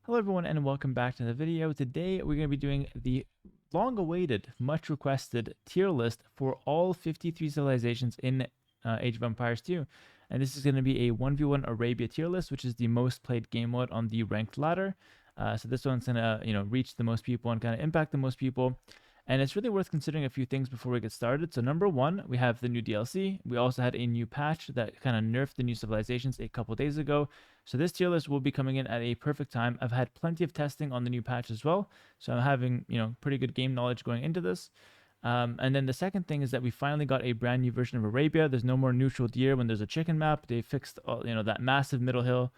Hello everyone and welcome back to the video. Today we're going to be doing the long-awaited, much requested tier list for all 53 civilizations in Age of Empires 2. And this is going to be a 1v1 Arabia tier list, which is the most played game mode on the ranked ladder. So this one's going to reach the most people and kind of impact the most people. And it's really worth considering a few things before we get started. So number one, we have the new DLC. We also had a new patch that kind of nerfed the new civilizations a couple days ago. So this tier list will be coming in at a perfect time. I've had plenty of testing on the new patch as well. So I'm having, pretty good game knowledge going into this. And then the second thing is that we finally got a brand new version of Arabia. There's no more neutral deer when there's a chicken map. They fixed, that massive middle hill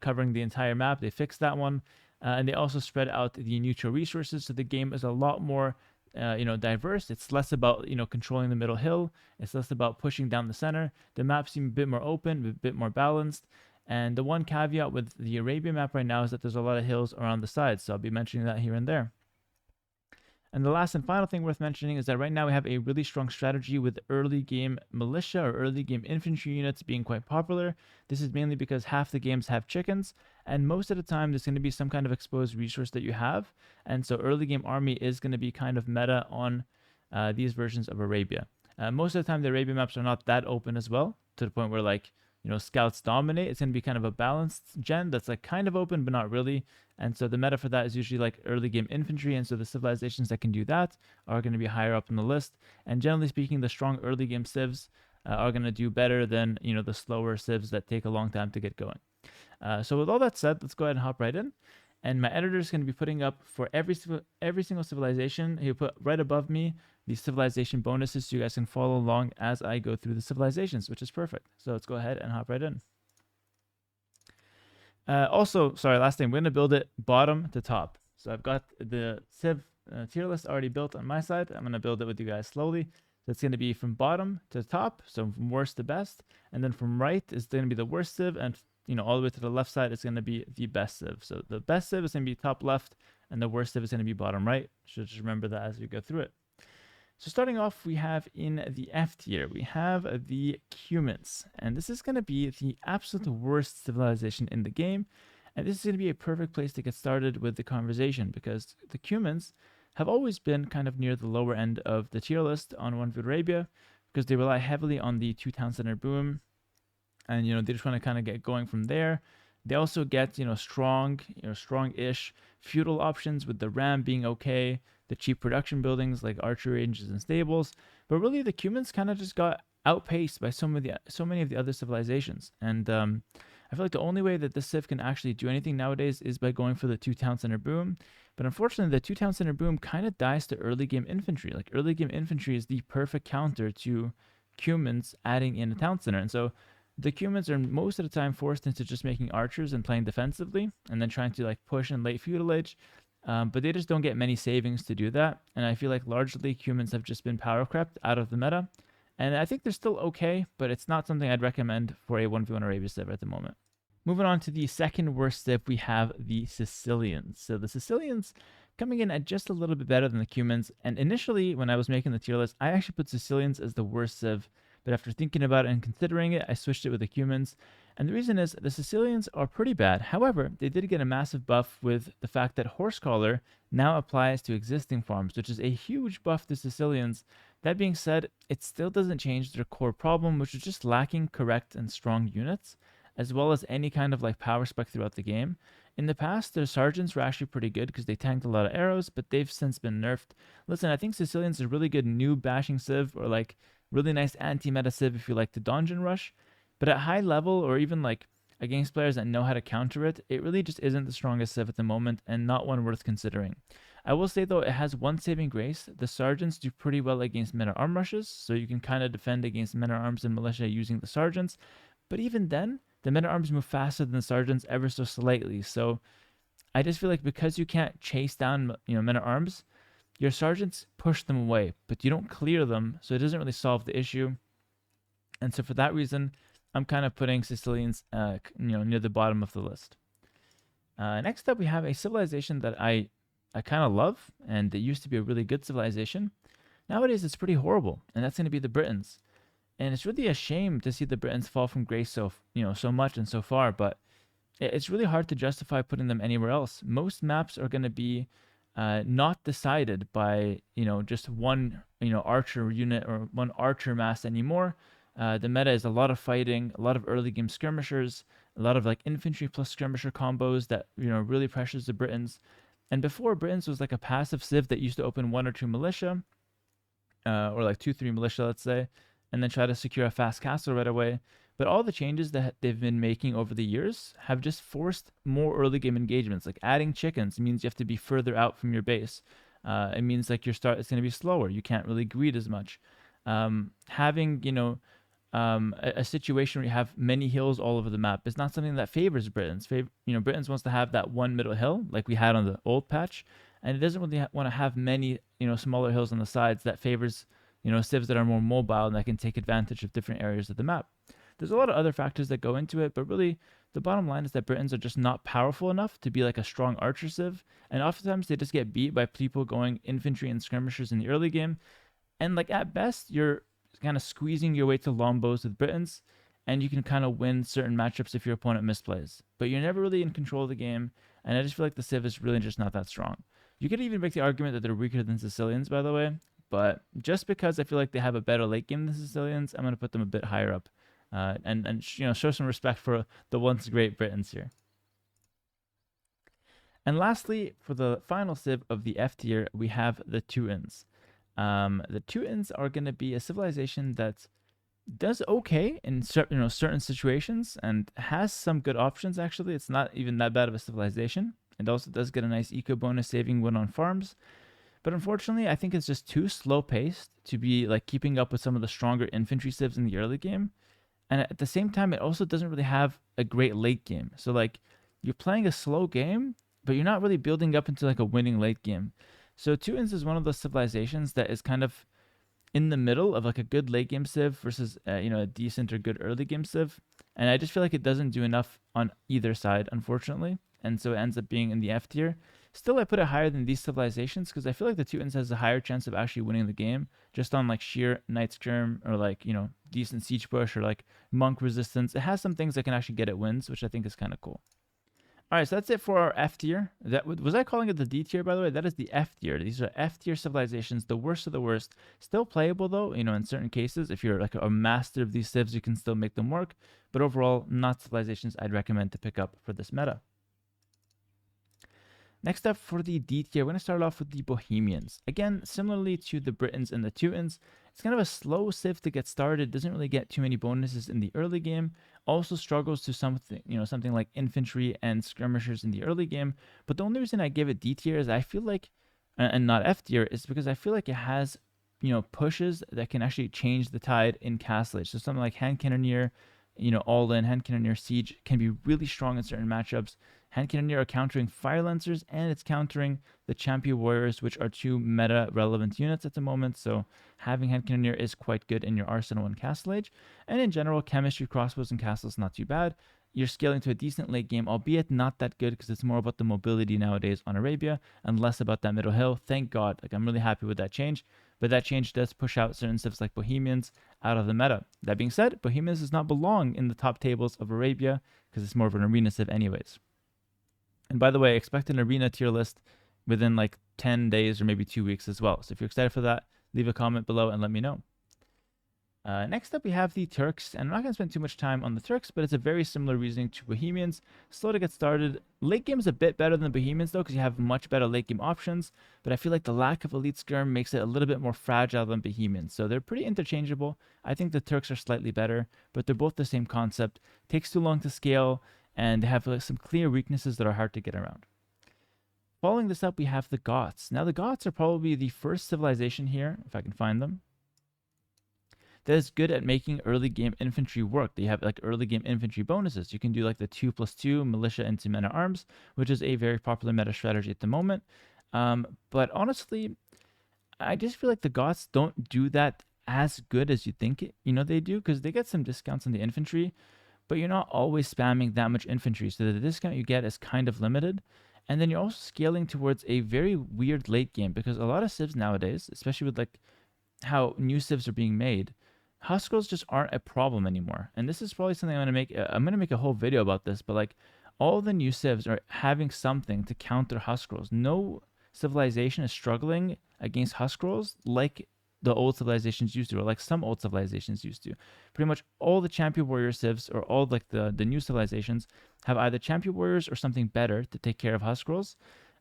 covering the entire map. They fixed that one. And they also spread out the neutral resources. So the game is a lot more diverse. It's less about, controlling the middle hill. It's less about pushing down the center. The map seems a bit more open, a bit more balanced. And the one caveat with the Arabia map right now is that there's a lot of hills around the sides. So I'll be mentioning that here and there. And the last and final thing worth mentioning is that right now we have a really strong strategy with early game militia or early game infantry units being quite popular. This is mainly because half the games have chickens, and most of the time there's going to be some kind of exposed resource that you have. And so early game army is going to be kind of meta on these versions of Arabia. Most of the time the Arabia maps are not that open as well, to the point where scouts dominate. It's going to be kind of a balanced gen that's kind of open but not really. And so the meta for that is usually early game infantry, and so the civilizations that can do that are going to be higher up on the list. And generally speaking, the strong early game civs are going to do better than the slower civs that take a long time to get going. So with all that said, let's go ahead and hop right in. And my editor is going to be putting up for every single civilization. He'll put right above me the civilization bonuses so you guys can follow along as I go through the civilizations, which is perfect. So let's go ahead and hop right in. Last thing, we're going to build it bottom to top. So I've got the civ tier list already built on my side. I'm going to build it with you guys slowly. So it's going to be from bottom to top, so from worst to best. And then from right is going to be the worst civ, and all the way to the left side is going to be the best civ. So the best civ is going to be top left, and the worst civ is going to be bottom right. Should just remember that as we go through it. So starting off, we have in the F tier, we have the Cumans. And this is going to be the absolute worst civilization in the game. And this is going to be a perfect place to get started with the conversation, because the Cumans have always been kind of near the lower end of the tier list on 1v Arabia, because they rely heavily on the 2-town center boom. And, they just want to kind of get going from there. They also get, strong-ish feudal options, with the ram being okay, the cheap production buildings like archery ranges and stables. But really, the Cumans kind of just got outpaced by so many of the other civilizations. And I feel like the only way that this civ can actually do anything nowadays is by going for the 2-town center boom. But unfortunately, the 2-town center boom kind of dies to early game infantry. Early game infantry is the perfect counter to Cumans adding in a town center. And so the Cumans are most of the time forced into just making archers and playing defensively, and then trying to push in late feudal age. But they just don't get many savings to do that. And I feel like largely Cumans have just been power crept out of the meta. And I think they're still okay, but it's not something I'd recommend for a 1v1 Arabia civ at the moment. Moving on to the second worst civ, we have the Sicilians. So the Sicilians coming in at just a little bit better than the Cumans. And initially, when I was making the tier list, I actually put Sicilians as the worst civ. But after thinking about it and considering it, I switched it with the Cumans. And the reason is the Sicilians are pretty bad. However, they did get a massive buff with the fact that Horsecaller now applies to existing farms, which is a huge buff to Sicilians. That being said, it still doesn't change their core problem, which is just lacking correct and strong units, as well as any kind of power spec throughout the game. In the past, their sergeants were actually pretty good because they tanked a lot of arrows, but they've since been nerfed. Listen, I think Sicilians are really good new bashing civ, or really nice anti-meta civ if you like to dungeon rush. But at high level, or even against players that know how to counter it, it really just isn't the strongest civ at the moment, and not one worth considering. I will say though, it has one saving grace. The sergeants do pretty well against men-at-arm rushes, so you can kind of defend against men-at-arms and militia using the sergeants. But even then, the men-at-arms move faster than the sergeants ever so slightly. So I just feel like because you can't chase down men-at-arms, your sergeants push them away, but you don't clear them, so it doesn't really solve the issue. And so for that reason, I'm kind of putting Sicilians, near the bottom of the list. Next up, we have a civilization that I kind of love, and it used to be a really good civilization. Nowadays, it's pretty horrible, and that's going to be the Britons. And it's really a shame to see the Britons fall from grace so much and so far. But it's really hard to justify putting them anywhere else. Most maps are going to be not decided by just one archer unit or one archer mass anymore. The meta is a lot of fighting, a lot of early game skirmishers, a lot of like infantry plus skirmisher combos that really pressures the Britons. And before, Britons was like a passive civ that used to open 1 or 2 militia, or like 2, 3 militia, let's say, and then try to secure a fast castle right away. But all the changes that they've been making over the years have just forced more early game engagements. Like adding chickens means you have to be further out from your base. It means like your start is going to be slower. You can't really greed as much. Having a situation where you have many hills all over the map is not something that favors Britons. Britons wants to have that one middle hill like we had on the old patch, and it doesn't really want to have many smaller hills on the sides. That favors civs that are more mobile and that can take advantage of different areas of the map. There's a lot of other factors that go into it, but really the bottom line is that Britons are just not powerful enough to be like a strong archer civ, and oftentimes they just get beat by people going infantry and skirmishers in the early game. And like at best, you're kind of squeezing your way to lombos with Britons, and you can kind of win certain matchups if your opponent misplays. But you're never really in control of the game, and I just feel like the civ is really just not that strong. You could even make the argument that they're weaker than Sicilians, by the way, but just because I feel like they have a better late game than Sicilians, I'm going to put them a bit higher up. And show some respect for the once great Britons here. And lastly, for the final civ of the F tier, we have the Teutons. The Teutons are going to be a civilization that does okay in certain situations and has some good options. Actually, it's not even that bad of a civilization. It also does get a nice eco bonus, saving one on farms. But unfortunately, I think it's just too slow paced to be like keeping up with some of the stronger infantry civs in the early game. And at the same time, it also doesn't really have a great late game. So like you're playing a slow game, but you're not really building up into like a winning late game. So Teutons is one of those civilizations that is kind of in the middle of like a good late game civ versus a decent or good early game civ. And I just feel like it doesn't do enough on either side, unfortunately. And so it ends up being in the F tier. Still, I put it higher than these civilizations because I feel like the Teutons has a higher chance of actually winning the game just on like sheer Knight Skirm or like, decent siege push or like monk resistance. It has some things that can actually get it wins, which I think is kind of cool. All right, so that's it for our F tier. Was I calling it the D tier, by the way? That is the F tier. These are F tier civilizations, the worst of the worst. Still playable though, in certain cases. If you're like a master of these civs, you can still make them work. But overall, not civilizations I'd recommend to pick up for this meta. Next up for the D tier, we're going to start off with the Bohemians. Again, similarly to the Britons and the Teutons, it's kind of a slow civ to get started, doesn't really get too many bonuses in the early game, also struggles to something like infantry and skirmishers in the early game. But the only reason I give it D tier is I feel like, and not F tier, is because I feel like it has, pushes that can actually change the tide in Castle Age. So something like Hand Cannoneer, all in Hand Cannoneer Siege can be really strong in certain matchups. Hand Cannoneer are countering Fire Lancers, and it's countering the Champion Warriors, which are 2 meta relevant units at the moment. So having Hand Cannoneer is quite good in your arsenal in Castle Age. And in general, chemistry, crossbows, and castles not too bad. You're scaling to a decent late game, albeit not that good because it's more about the mobility nowadays on Arabia and less about that middle hill. Thank God. Like I'm really happy with that change. But that change does push out certain civs like Bohemians out of the meta. That being said, Bohemians does not belong in the top tables of Arabia because it's more of an arena civ anyways. And by the way, expect an arena tier list within like 10 days or maybe 2 weeks as well. So if you're excited for that, leave a comment below and let me know. Next up, we have the Turks, and I'm not going to spend too much time on the Turks, but it's a very similar reasoning to Bohemians. Slow to get started. Late game is a bit better than the Bohemians, though, because you have much better late game options, but I feel like the lack of Elite Skirm makes it a little bit more fragile than Bohemians, so they're pretty interchangeable. I think the Turks are slightly better, but they're both the same concept. Takes too long to scale, and they have some clear weaknesses that are hard to get around. Following this up, we have the Goths. Now, the Goths are probably the first civilization here, if I can find them, that is good at making early game infantry work. They have like early game infantry bonuses. You can do like the 2+2 militia into men at arms, which is a very popular meta strategy at the moment. But honestly, I just feel like the Goths don't do that as good as you think they do, because they get some discounts on the infantry, but you're not always spamming that much infantry, so the discount you get is kind of limited. And then you're also scaling towards a very weird late game, because a lot of civs nowadays, especially with like how new civs are being made, Husk Girls just aren't a problem anymore. And this is probably something I'm gonna make a whole video about this, but like all the new civs are having something to counter husk rolls. No civilization is struggling against husk rolls like the old civilizations used to, or like some old civilizations used to. Pretty much all the champion warrior civs, or all like the new civilizations, have either champion warriors or something better to take care of husk rolls.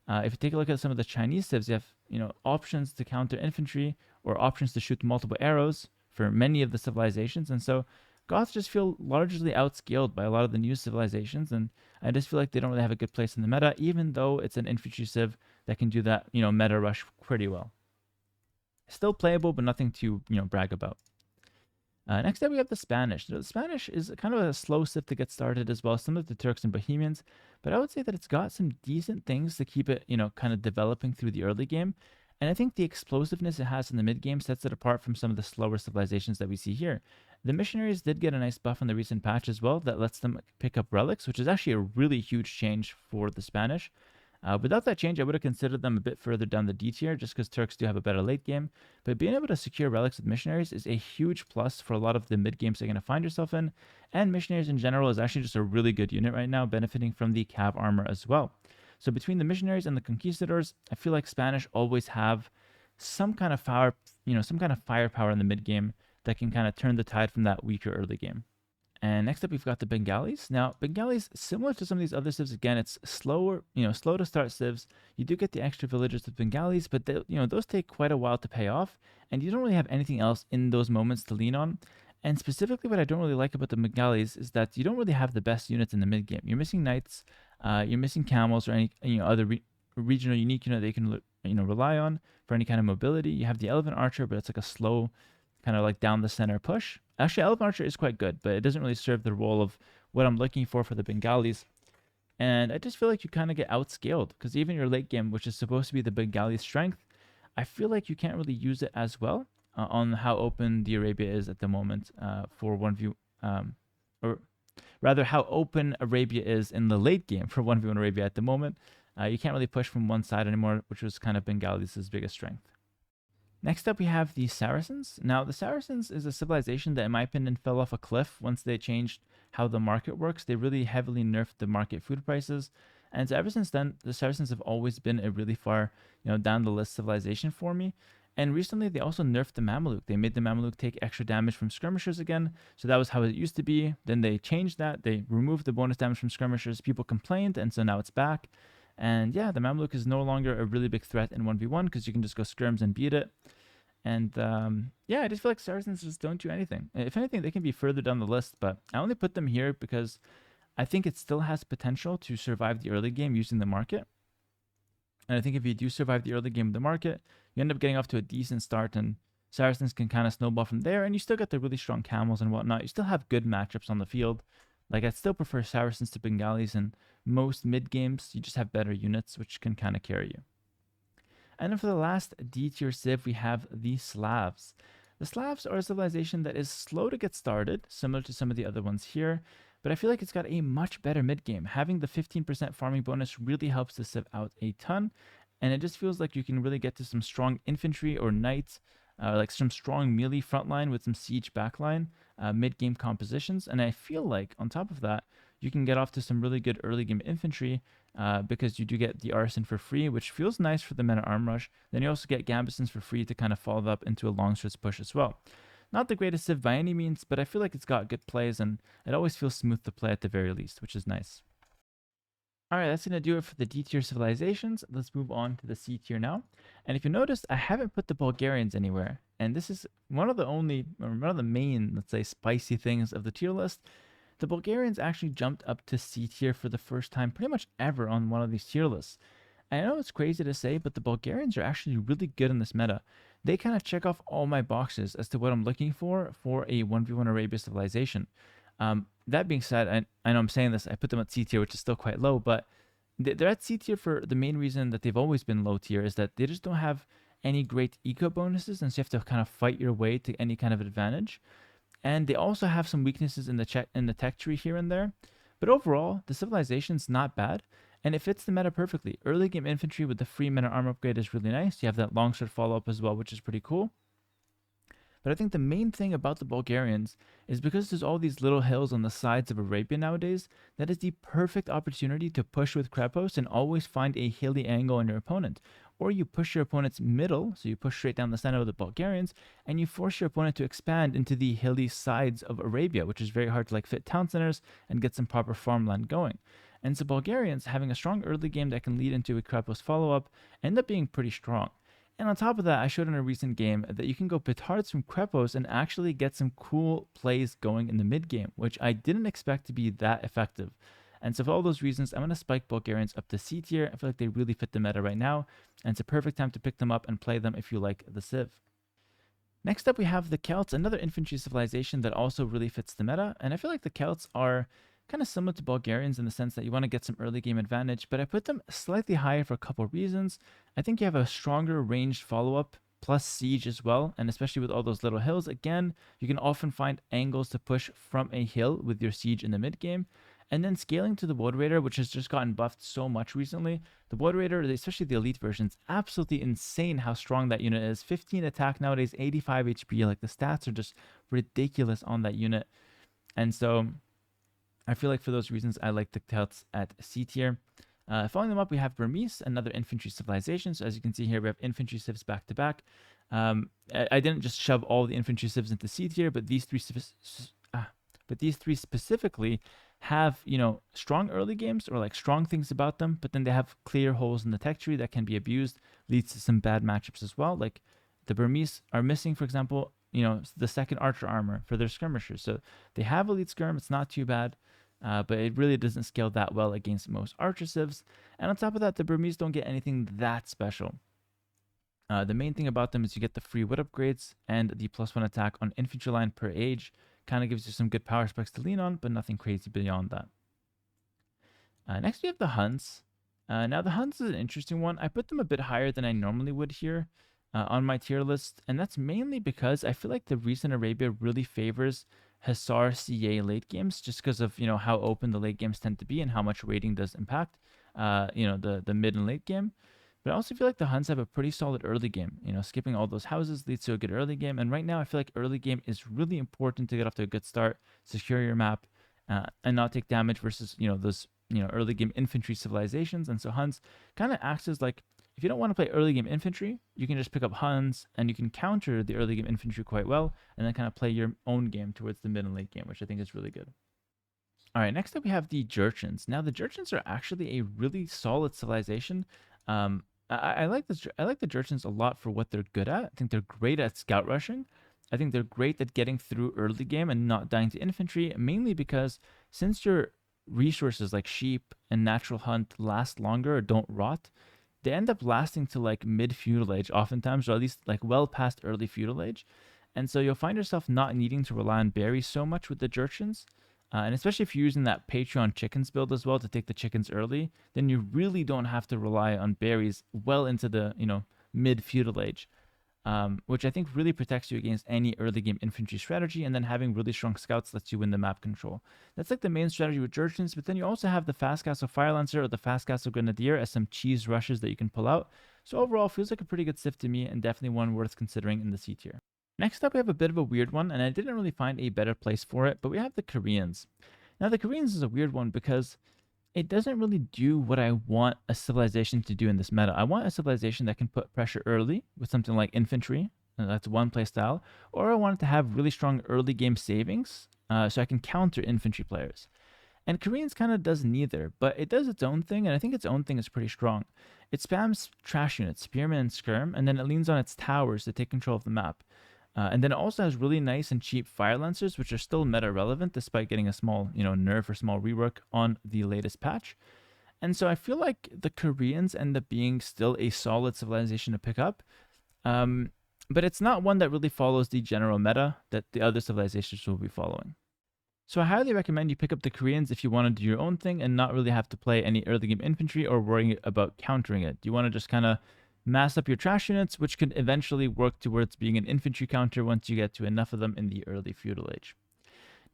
If you take a look at some of the Chinese civs, you have options to counter infantry or options to shoot multiple arrows for many of the civilizations, and so Goths just feel largely outscaled by a lot of the new civilizations, and I just feel like they don't really have a good place in the meta, even though it's an infantry civ that can do that meta rush pretty well. Still playable, but nothing to brag about. Next up, we have the Spanish. The Spanish is kind of a slow civ to get started as well, similar to Turks and Bohemians, but I would say that it's got some decent things to keep it, kind of developing through the early game. And I think the explosiveness it has in the mid game sets it apart from some of the slower civilizations that we see here. The missionaries did get a nice buff in the recent patch as well that lets them pick up relics, which is actually a really huge change for the Spanish. Without that change, I would have considered them a bit further down the D tier just because Turks do have a better late game. But being able to secure relics with missionaries is a huge plus for a lot of the mid games you're going to find yourself in. And missionaries in general is actually just a really good unit right now, benefiting from the cav armor as well. So between the missionaries and the conquistadors, I feel like Spanish always have some kind of firepower in the mid game that can kind of turn the tide from that weaker early game. And next up, we've got the Bengalis. Now, Bengalis, similar to some of these other civs, again, it's slow to start civs. You do get the extra villagers with Bengalis, but those take quite a while to pay off, and you don't really have anything else in those moments to lean on. And specifically, what I don't really like about the Bengalis is that you don't really have the best units in the mid game. You're missing knights, you're missing camels, or any other regional unique unit that you can rely on for any kind of mobility. You have the elephant archer, but it's like a slow kind of like down the center push. Actually, elephant archer is quite good, but it doesn't really serve the role of what I'm looking for the Bengalis. And I just feel like you kind of get outscaled because even your late game, which is supposed to be the Bengali strength, I feel like you can't really use it as well on how open the Arabia is at the moment for 1v, or rather how open Arabia is in the late game for 1v1 Arabia at the moment. You can't really push from one side anymore, which was kind of Bengalis' biggest strength. Next up, we have the Saracens. Now, the Saracens is a civilization that, in my opinion, fell off a cliff once they changed how the market works. They really heavily nerfed the market food prices. And so ever since then, the Saracens have always been a really far, down the list civilization for me. And recently, they also nerfed the Mameluke. They made the Mameluke take extra damage from skirmishers again. So that was how it used to be. Then they changed that. They removed the bonus damage from skirmishers. People complained, and so now it's back. And yeah, the Mameluke is no longer a really big threat in 1v1 because you can just go skirms and beat it. And yeah, I just feel like Saracens just don't do anything. If anything, they can be further down the list, but I only put them here because I think it still has potential to survive the early game using the market. And I think if you do survive the early game of the market, you end up getting off to a decent start, and Saracens can kind of snowball from there, and you still get the really strong camels and whatnot. You still have good matchups on the field. Like, I still prefer Saracens to Bengalis, and most mid games, you just have better units, which can kind of carry you. And then for the last D tier civ, we have the Slavs. The Slavs are a civilization that is slow to get started, similar to some of the other ones here, but I feel like it's got a much better mid game. Having the 15% farming bonus really helps the civ out a ton, and it just feels like you can really get to some strong infantry or knights, like some strong melee frontline with some siege backline, mid-game compositions. And I feel like on top of that, you can get off to some really good early game infantry because you do get the arson for free, which feels nice for the meta arm rush. Then you also get gambesons for free to kind of follow up into a long stretch push as well. Not the greatest civ by any means, but I feel like it's got good plays, and it always feels smooth to play at the very least, which is nice. Alright, that's going to do it for the D tier civilizations. Let's move on to the C tier now. And if you noticed, I haven't put the Bulgarians anywhere. And this is one of the main, let's say, spicy things of the tier list. The Bulgarians actually jumped up to C tier for the first time pretty much ever on one of these tier lists. I know it's crazy to say, but the Bulgarians are actually really good in this meta. They kind of check off all my boxes as to what I'm looking for a 1v1 Arabia civilization. That being said, I know I'm saying this, I put them at C tier, which is still quite low, but they're at C tier for the main reason that they've always been low tier, is that they just don't have any great eco bonuses, and so you have to kind of fight your way to any kind of advantage. And they also have some weaknesses in the tech tree here and there. But overall, the civilization's not bad, and it fits the meta perfectly. Early game infantry with the free meta armor upgrade is really nice. You have that longsword follow-up as well, which is pretty cool. But I think the main thing about the Bulgarians is because there's all these little hills on the sides of Arabia nowadays, that is the perfect opportunity to push with Krepos and always find a hilly angle on your opponent. Or you push your opponent's middle, so you push straight down the center of the Bulgarians, and you force your opponent to expand into the hilly sides of Arabia, which is very hard to like fit town centers and get some proper farmland going. And so Bulgarians having a strong early game that can lead into a Krepos follow-up end up being pretty strong. And on top of that, I showed in a recent game that you can go petards from Krepos and actually get some cool plays going in the mid game, which I didn't expect to be that effective. And so for all those reasons, I'm going to spike Bulgarians up to C tier. I feel like they really fit the meta right now, and it's a perfect time to pick them up and play them if you like the Civ. Next up, we have the Celts, another infantry civilization that also really fits the meta, and I feel like the Celts are kind of similar to Bulgarians in the sense that you want to get some early game advantage, but I put them slightly higher for a couple of reasons. I think you have a stronger ranged follow-up plus siege as well, and especially with all those little hills, again, you can often find angles to push from a hill with your siege in the mid game. And then scaling to the Wood Raider, which has just gotten buffed so much recently. The Wood Raider, especially the elite version, is absolutely insane how strong that unit is. 15 attack nowadays, 85 HP. Like the stats are just ridiculous on that unit. And so I feel like for those reasons, I like the Celts at C tier. Following them up, we have Burmese, another infantry civilization. So as you can see here, we have infantry civs back to back. I didn't just shove all the infantry civs into C tier, but these three specifically have, you know, strong early games or like strong things about them, but then they have clear holes in the tech tree that can be abused, leads to some bad matchups as well. Like the Burmese are missing, for example, you know, the second archer armor for their skirmishers. So they have elite skirm, it's not too bad. But it really doesn't scale that well against most archer civs. And on top of that, the Burmese don't get anything that special. The main thing about them is you get the free wood upgrades and the +1 attack on infantry line per age. Kind of gives you some good power specs to lean on, but nothing crazy beyond that. Next, we have the Huns. Now, the Huns is an interesting one. I put them a bit higher than I normally would here on my tier list, and that's mainly because I feel like the recent Arabia really favors Hussar CA late games, just because of, you know, how open the late games tend to be and how much rating does impact, you know, the mid and late game. But I also feel like the Huns have a pretty solid early game. You know, skipping all those houses leads to a good early game. And right now, I feel like early game is really important to get off to a good start, secure your map, and not take damage versus, you know, those, you know, early game infantry civilizations. And so Huns kind of acts as like, if you don't want to play early game infantry, you can just pick up Huns and you can counter the early game infantry quite well and then kind of play your own game towards the mid and late game, which I think is really good. All right, next up we have the Jurchens. Now the Jurchens are actually a really solid civilization. I like the Jurchens a lot for what they're good at. I think they're great at scout rushing. I think they're great at getting through early game and not dying to infantry, mainly because since your resources like sheep and natural hunt last longer or don't rot, they end up lasting to like mid feudal age oftentimes, or at least like well past early feudal age. And so you'll find yourself not needing to rely on berries so much with the Jurchens. And especially if you're using that Patreon chickens build as well to take the chickens early, then you really don't have to rely on berries well into the, you know, mid feudal age, which I think really protects you against any early game infantry strategy. And then having really strong scouts lets you win the map control. That's like the main strategy with Jurchens. But then you also have the Fast Castle Fire Lancer or the Fast Castle Grenadier as some cheese rushes that you can pull out. So overall, feels like a pretty good civ to me and definitely one worth considering in the C tier. Next up, we have a bit of a weird one, and I didn't really find a better place for it, but we have the Koreans. Now, the Koreans is a weird one because it doesn't really do what I want a civilization to do in this meta. I want a civilization that can put pressure early with something like infantry, and that's one play style, or I want it to have really strong early game savings so I can counter infantry players. And Koreans kind of does neither, but it does its own thing, and I think its own thing is pretty strong. It spams trash units, spearmen and skirm, and then it leans on its towers to take control of the map. And then it also has really nice and cheap fire lancers, which are still meta relevant despite getting a small, you know, nerf or small rework on the latest patch. And so I feel like the Koreans end up being still a solid civilization to pick up. But it's not one that really follows the general meta that the other civilizations will be following. So I highly recommend you pick up the Koreans if you want to do your own thing and not really have to play any early game infantry or worrying about countering it. You want to just kind of mass up your trash units, which could eventually work towards being an infantry counter once you get to enough of them in the early feudal age.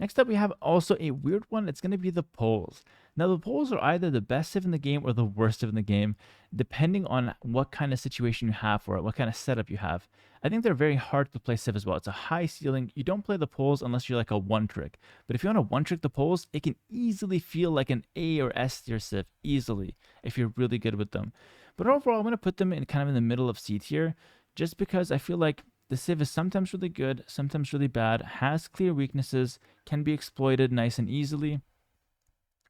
Next up, we have also a weird one. It's going to be the poles. Now, the poles are either the best civ in the game or the worst civ in the game, depending on what kind of situation you have for it, what kind of setup you have. I think they're very hard to play civ as well. It's a high ceiling. You don't play the poles unless you're like a one trick. But if you want to one trick the poles, it can easily feel like an A or S tier civ, easily, if you're really good with them. But overall, I'm going to put them in kind of in the middle of C tier, just because I feel like the civ is sometimes really good, sometimes really bad, has clear weaknesses, can be exploited nice and easily.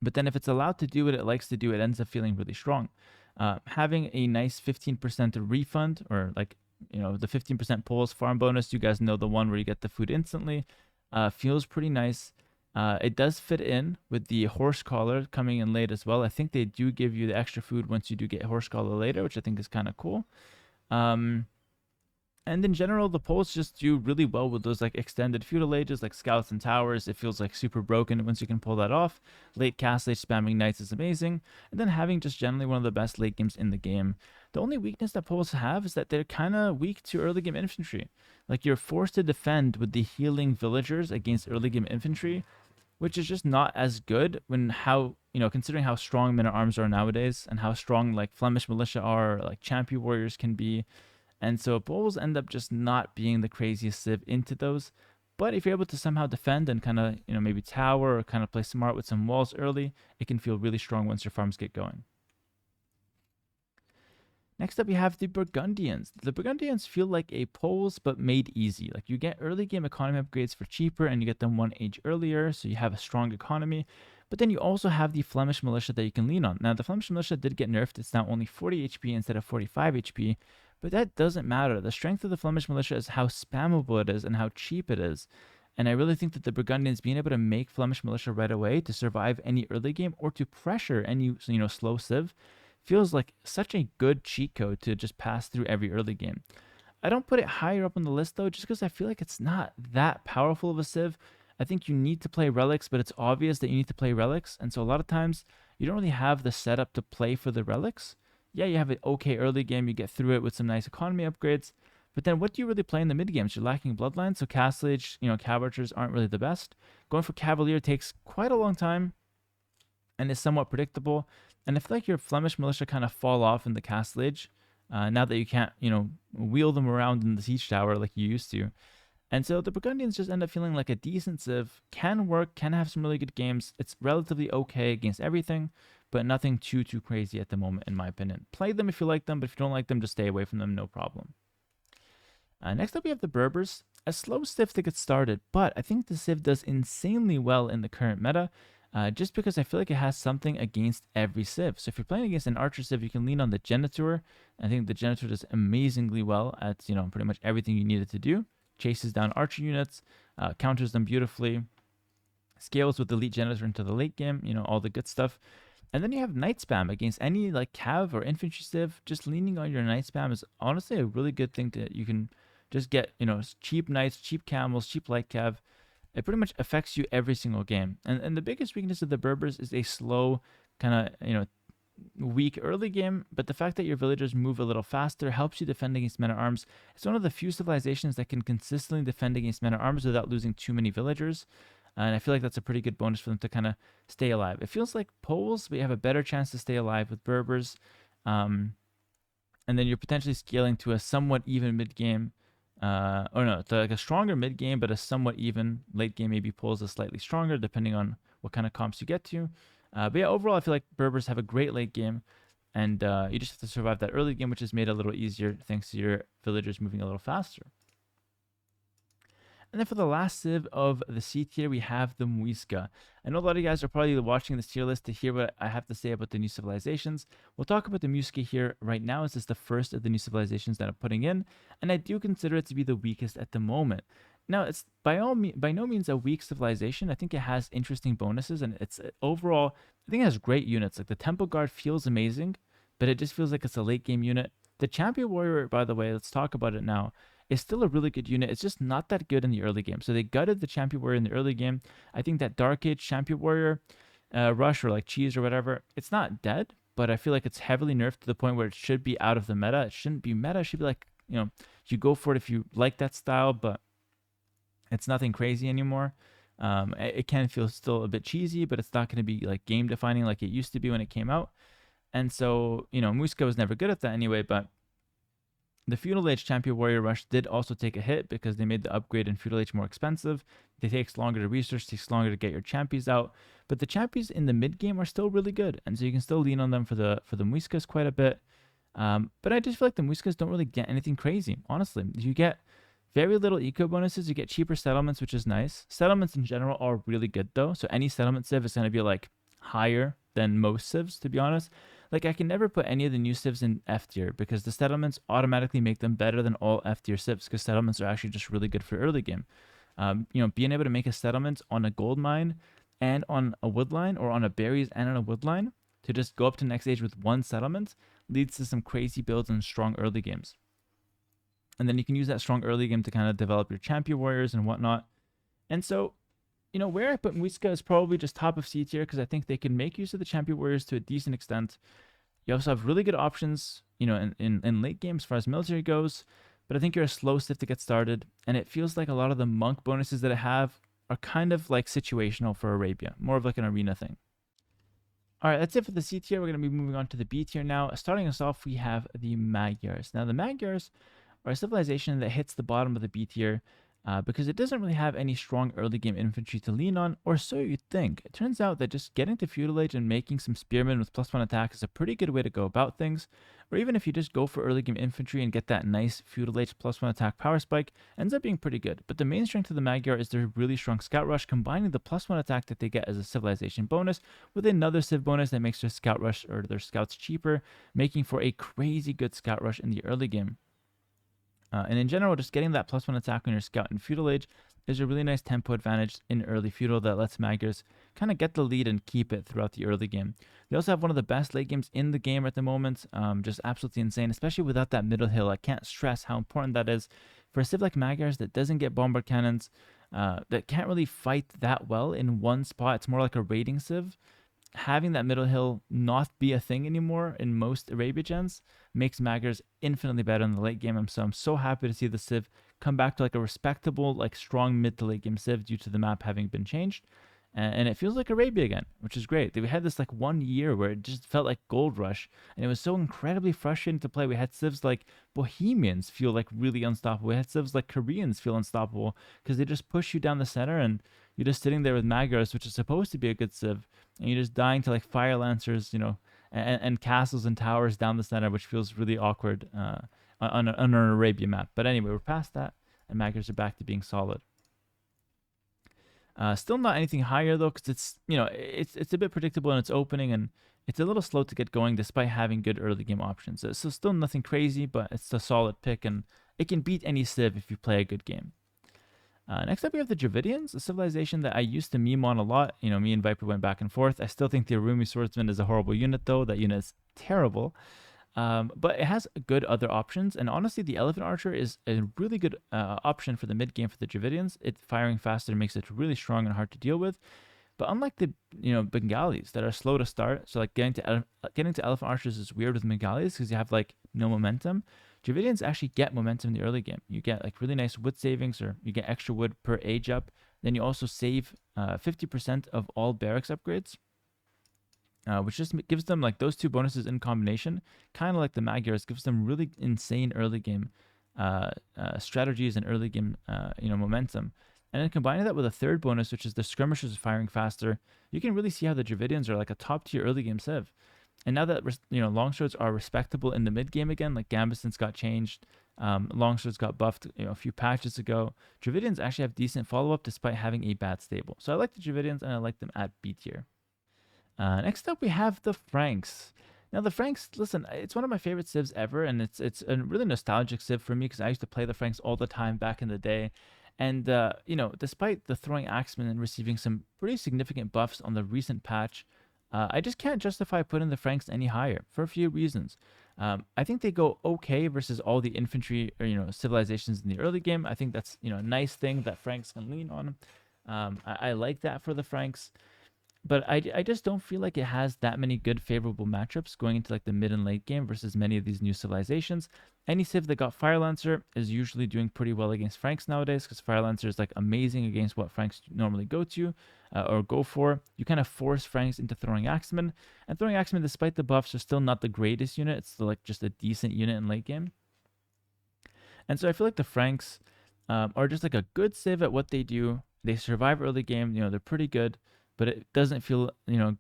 But then if it's allowed to do what it likes to do, it ends up feeling really strong. Having a nice 15% refund, or like, the 15% pulls farm bonus, you guys know the one where you get the food instantly, feels pretty nice. It does fit in with the horse collar coming in late as well. I think they do give you the extra food once you do get horse collar later, which I think is kind of cool. And in general, the poles just do really well with those like extended feudal ages, like scouts and towers. It feels like super broken once you can pull that off. Late cast age spamming knights is amazing. And then having just generally one of the best late games in the game. The only weakness that poles have is that they're kind of weak to early game infantry. Like, you're forced to defend with the healing villagers against early game infantry, which is just not as good considering how strong men at arms are nowadays and how strong like Flemish militia are, or like champion warriors can be. And so poles end up just not being the craziest civ into those. But if you're able to somehow defend and kind of, maybe tower or kind of play smart with some walls early, it can feel really strong once your farms get going. Next up, we have the Burgundians. The Burgundians feel like a poles, but made easy. Like, you get early game economy upgrades for cheaper, and you get them one age earlier, so you have a strong economy. But then you also have the Flemish militia that you can lean on. Now, the Flemish militia did get nerfed. It's now only 40 HP instead of 45 HP. But that doesn't matter. The strength of the Flemish militia is how spammable it is and how cheap it is. And I really think that the Burgundians being able to make Flemish militia right away to survive any early game or to pressure any slow civ feels like such a good cheat code to just pass through every early game. I don't put it higher up on the list though, just because I feel like it's not that powerful of a civ. I think you need to play relics, but it's obvious that you need to play relics. And so a lot of times you don't really have the setup to play for the relics. Yeah, you have an okay early game, you get through it with some nice economy upgrades, but then what do you really play in the mid games? You're lacking bloodlines, so Castle Age, cav archers aren't really the best. Going for Cavalier takes quite a long time and is somewhat predictable. And I feel like your Flemish militia kind of fall off in the Castle Age now that you can't, wheel them around in the siege tower like you used to. And so the Burgundians just end up feeling like a decent civ, can work, can have some really good games. It's relatively okay against everything, but nothing too crazy at the moment, in my opinion. Play them if you like them, but if you don't like them, just stay away from them, no problem. Next up, we have the Berbers. A slow civ to get started, but I think the civ does insanely well in the current meta, just because I feel like it has something against every civ. So if you're playing against an archer civ, you can lean on the Genitor. I think the Genitor does amazingly well at, pretty much everything you need it to do. Chases down archer units, counters them beautifully, scales with the elite Genitor into the late game, all the good stuff. And then you have Knight Spam against any like Cav or Infantry Civ. Just leaning on your Knight Spam is honestly a really good thing to, you can just get, cheap Knights, cheap Camels, cheap Light Cav. It pretty much affects you every single game. And the biggest weakness of the Berbers is a slow, kind of, weak early game, but the fact that your villagers move a little faster helps you defend against men-at-arms. It's one of the few civilizations that can consistently defend against men-at-arms without losing too many villagers. And I feel like that's a pretty good bonus for them to kind of stay alive. It feels like poles, but you have a better chance to stay alive with Berbers. And then you're potentially scaling to a somewhat even mid-game. To like a stronger mid-game, but a somewhat even late game. Maybe poles is slightly stronger, depending on what kind of comps you get to. But yeah, overall, I feel like Berbers have a great late game. And you just have to survive that early game, which is made a little easier thanks to your villagers moving a little faster. And then for the last civ of the C tier, we have the Muisca. I know a lot of you guys are probably watching this tier list to hear what I have to say about the new civilizations. We'll talk about the Muisca here right now, as it's the first of the new civilizations that I'm putting in, and I do consider it to be the weakest at the moment. Now, it's by no means a weak civilization. I think it has interesting bonuses, and it's overall, I think it has great units. Like the Temple Guard feels amazing, but it just feels like it's a late game unit. The Champion Warrior, by the way, let's talk about it now, is still a really good unit. It's just not that good in the early game. So they gutted the Champion Warrior in the early game. I think that Dark Age Champion Warrior rush or like cheese or whatever, it's not dead, but I feel like it's heavily nerfed to the point where it should be out of the meta. It shouldn't be meta. It should be like, you go for it if you like that style, but it's nothing crazy anymore. It can feel still a bit cheesy, but it's not going to be like game defining like it used to be when it came out. And so, Muska was never good at that anyway, but the Feudal Age Champion Warrior Rush did also take a hit because they made the upgrade in Feudal Age more expensive. It takes longer to research, takes longer to get your champions out, but the champions in the mid game are still really good, and so you can still lean on them for the Muiskas quite a bit. But I just feel like the Muiskas don't really get anything crazy. Honestly, you get very little eco bonuses. You get cheaper settlements, which is nice. Settlements in general are really good though. So any settlement civ is going to be like higher than most civs, to be honest. Like I can never put any of the new civs in F tier because the settlements automatically make them better than all F tier civs because settlements are actually just really good for early game. Being able to make a settlement on a gold mine and on a wood line, or on a berries and on a wood line, to just go up to the next stage with one settlement leads to some crazy builds and strong early games. And then you can use that strong early game to kind of develop your champion warriors and whatnot. And so, where I put Muiska is probably just top of C tier because I think they can make use of the champion warriors to a decent extent. You also have really good options, in late game as far as military goes. But I think you're a slow civ to get started. And it feels like a lot of the monk bonuses that I have are kind of like situational for Arabia, more of like an arena thing. All right, that's it for the C tier. We're going to be moving on to the B tier now. Starting us off, we have the Magyars. Now, the Magyars are a civilization that hits the bottom of the B tier because it doesn't really have any strong early game infantry to lean on, or so you'd think. It turns out that just getting to Feudal Age and making some spearmen with +1 attack is a pretty good way to go about things. Or even if you just go for early game infantry and get that nice Feudal Age +1 attack power spike, ends up being pretty good. But the main strength of the Magyar is their really strong scout rush, combining the +1 attack that they get as a civilization bonus with another civ bonus that makes their scout rush or their scouts cheaper, making for a crazy good scout rush in the early game. And in general, just getting that +1 attack on your scout in Feudal Age is a really nice tempo advantage in early Feudal that lets Magyars kind of get the lead and keep it throughout the early game. They also have one of the best late games in the game at the moment, just absolutely insane, especially without that middle hill. I can't stress how important that is for a civ like Magyars that doesn't get bombard cannons, that can't really fight that well in one spot. It's more like a raiding civ. Having that middle hill not be a thing anymore in most Arabia gens makes Magyars infinitely better in the late game. So I'm so happy to see the civ come back to like a respectable, like strong mid to late game civ due to the map having been changed. And it feels like Arabia again, which is great. We had this like 1 year where it just felt like Gold Rush, and it was so incredibly frustrating to play. We had civs like Bohemians feel like really unstoppable. We had civs like Koreans feel unstoppable because they just push you down the center, and you're just sitting there with Magyars, which is supposed to be a good civ, and you're just dying to like Fire Lancers, and castles and towers down the center, which feels really awkward on an Arabia map. But anyway, we're past that, and Magyars are back to being solid. Still not anything higher though, because it's a bit predictable in its opening, and it's a little slow to get going despite having good early game options. So still nothing crazy, but it's a solid pick, and it can beat any civ if you play a good game. Next up, we have the Dravidians, a civilization that I used to meme on a lot. Me and Viper went back and forth. I still think the Arumi Swordsman is a horrible unit though. That unit is terrible. But it has good other options, and honestly, the Elephant Archer is a really good option for the mid game for the Dravidians. It firing faster makes it really strong and hard to deal with. But unlike the Bengalis that are slow to start, so like getting to Elephant Archers is weird with Bengalis because you have like no momentum. Dravidians actually get momentum in the early game. You get like really nice wood savings, or you get extra wood per age up. Then you also save 50% of all barracks upgrades. Which just gives them like those two bonuses in combination, kind of like the Magyars, gives them really insane early game strategies and early game momentum. And then combining that with a third bonus, which is the skirmishers firing faster, you can really see how the Dravidians are like a top tier early game civ. And now that longswords are respectable in the mid game again, like Gambeson's got changed, longswords got buffed a few patches ago. Dravidians actually have decent follow up despite having a bad stable. So I like the Dravidians, and I like them at B tier. Next up, we have the Franks. Now, the Franks, listen, it's one of my favorite civs ever, and it's a really nostalgic civ for me because I used to play the Franks all the time back in the day. And, despite the throwing axemen and receiving some pretty significant buffs on the recent patch, I just can't justify putting the Franks any higher for a few reasons. I think they go okay versus all the infantry or, civilizations in the early game. I think that's, a nice thing that Franks can lean on. I like that for the Franks. But I just don't feel like it has that many good favorable matchups going into like the mid and late game versus many of these new civilizations. Any civ that got Fire Lancer is usually doing pretty well against Franks nowadays because Fire Lancer is like amazing against what Franks normally go to or go for. You kind of force Franks into throwing Axemen, and throwing Axemen, despite the buffs, are still not the greatest unit. It's still like just a decent unit in late game. And so I feel like the Franks are just like a good civ at what they do. They survive early game. They're pretty good, but it doesn't feel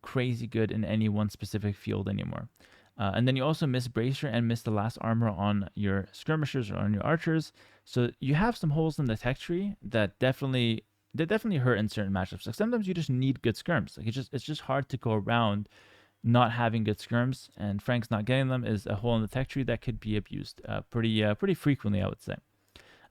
crazy good in any one specific field anymore. And then you also miss Bracer and miss the last armor on your skirmishers or on your archers. So you have some holes in the tech tree that definitely hurt in certain matchups. Like sometimes you just need good skirms. Like it's just hard to go around not having good skirms, and Frank's not getting them is a hole in the tech tree that could be abused pretty frequently, I would say.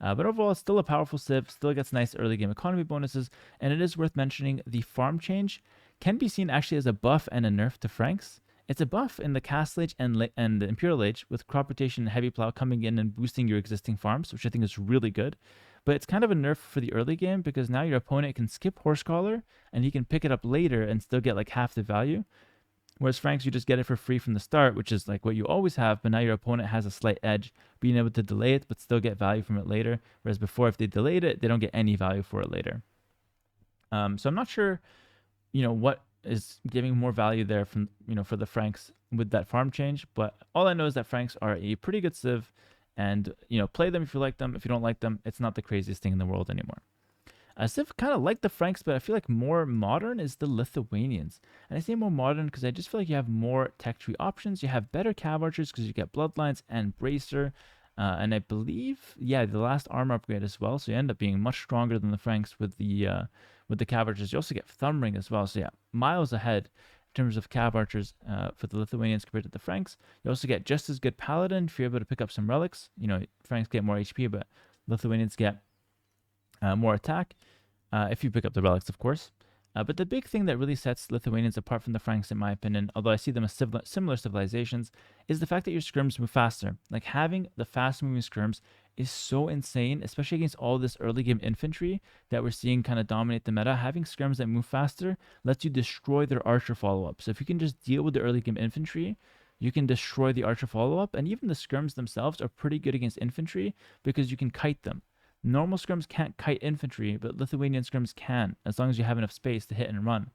But overall, it's still a powerful civ, still gets nice early game economy bonuses, and it is worth mentioning the farm change can be seen actually as a buff and a nerf to Franks. It's a buff in the Castle Age and the Imperial Age, with crop rotation and heavy plow coming in and boosting your existing farms, which I think is really good. But it's kind of a nerf for the early game because now your opponent can skip Horse Collar and he can pick it up later and still get like half the value. Whereas Franks, you just get it for free from the start, which is like what you always have, but now your opponent has a slight edge, being able to delay it, but still get value from it later. Whereas before, if they delayed it, they don't get any value for it later. So I'm not sure, what is giving more value there from, for the Franks with that farm change. But all I know is that Franks are a pretty good civ, and, play them if you like them. If you don't like them, it's not the craziest thing in the world anymore. Civ kind of like the Franks, but I feel like more modern is the Lithuanians. And I say more modern because I just feel like you have more tech tree options. You have better cav archers because you get Bloodlines and Bracer. And I believe, the last armor upgrade as well. So you end up being much stronger than the Franks with the cav archers. You also get Thumb Ring as well. So miles ahead in terms of cav archers for the Lithuanians compared to the Franks. You also get just as good Paladin if you're able to pick up some relics. Franks get more HP, but Lithuanians get more attack, if you pick up the relics, of course. But the big thing that really sets Lithuanians apart from the Franks, in my opinion, although I see them as similar civilizations, is the fact that your skirms move faster. Like having the fast-moving skirms is so insane, especially against all this early-game infantry that we're seeing kind of dominate the meta. Having skirms that move faster lets you destroy their archer follow-up. So if you can just deal with the early-game infantry, you can destroy the archer follow-up, and even the skirms themselves are pretty good against infantry because you can kite them. Normal scrims can't kite infantry, but Lithuanian scrims can, as long as you have enough space to hit and run.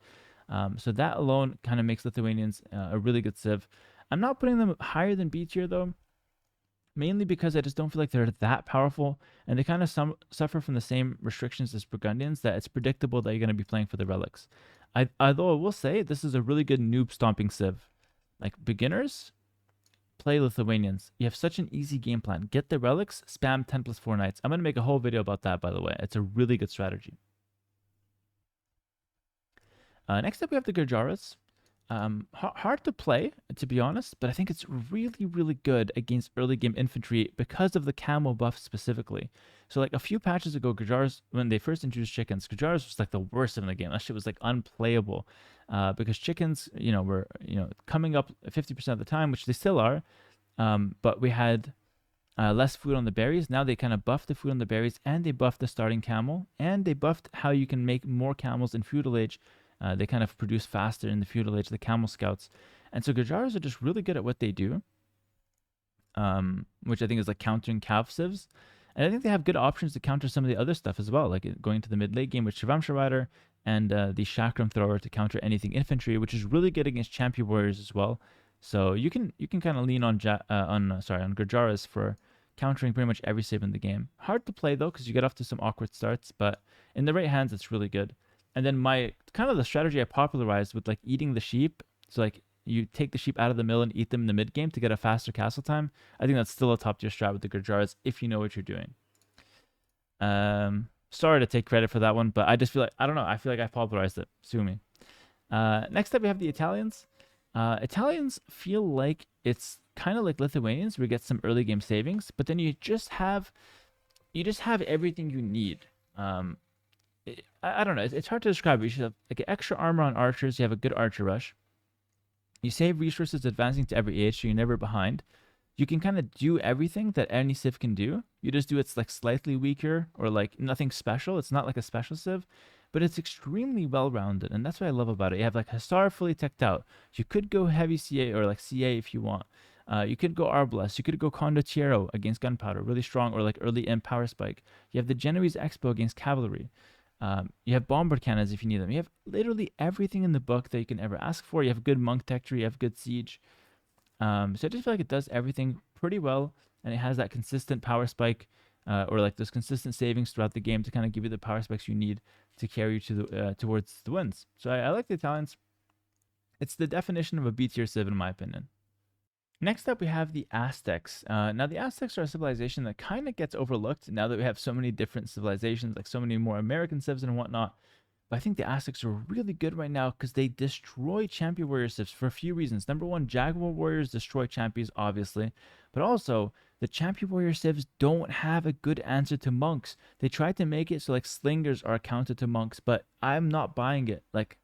So that alone kind of makes Lithuanians a really good civ. I'm not putting them higher than B tier, though, mainly because I just don't feel like they're that powerful, and they kind of suffer from the same restrictions as Burgundians, that it's predictable that you're going to be playing for the relics. Although I will say, this is a really good noob stomping civ. Like, beginners, play Lithuanians. You have such an easy game plan. Get the relics, spam 10+4 knights. I'm going to make a whole video about that, by the way. It's a really good strategy. Next up, we have the Gurjaras. Hard to play, to be honest, but I think it's really, really good against early game infantry because of the camo buff specifically. So like a few patches ago, Gurjaras, when they first introduced chickens, Gurjaras was like the worst in the game. That shit was like unplayable because chickens, were coming up 50% of the time, which they still are. But we had less food on the berries. Now they kind of buffed the food on the berries, and they buffed the starting camel, and they buffed how you can make more camels in feudal age. They kind of produce faster in the feudal age, the camel scouts. And so Gurjaras are just really good at what they do, which I think is like countering cav civs. And I think they have good options to counter some of the other stuff as well, like going to the mid-late game with Shravamsha Rider and the Chakram Thrower to counter anything infantry, which is really good against champion warriors as well. So you can kind of lean on Gurjaras for countering pretty much every civ in the game. Hard to play though, because you get off to some awkward starts, but in the right hands, it's really good. And then my kind of the strategy I popularized with like eating the sheep. So like you take the sheep out of the mill and eat them in the mid game to get a faster castle time. I think that's still a top tier strat with the Gurjaras if you know what you're doing. Sorry to take credit for that one, but I just feel like, I don't know, I feel like I popularized it. Sue me. Next up, we have the Italians. Italians feel like it's kind of like Lithuanians, where you get some early game savings, but then you just have everything you need. I don't know. It's hard to describe. You should have like extra armor on archers. You have a good archer rush. You save resources advancing to every age, so you're never behind. You can kind of do everything that any civ can do. You just do it's like slightly weaker or like nothing special. It's not like a special civ, but it's extremely well-rounded, and that's what I love about it. You have like Hussar fully teched out. You could go heavy CA or like CA if you want. You could go Arbalest. You could go Condottiero against Gunpowder, really strong, or like early M Power Spike. You have the Genoese Expo against Cavalry. You have Bombard Cannons if you need them. You have literally everything in the book that you can ever ask for. You have good Monk Tech tree. You have good Siege. So I just feel like it does everything pretty well, and it has that consistent power spike, or like those consistent savings throughout the game to kind of give you the power spikes you need to carry you to the towards the wins. So I like the Italians. It's the definition of a B tier civ in my opinion. Next up, we have the Aztecs. Now, the Aztecs are a civilization that kind of gets overlooked now that we have so many different civilizations, like so many more American civs and whatnot. But I think the Aztecs are really good right now because they destroy Champion Warrior civs for a few reasons. Number one, Jaguar Warriors destroy Champions, obviously. But also, the Champion Warrior civs don't have a good answer to monks. They tried to make it so like slingers are a counter to monks, but I'm not buying it. Like,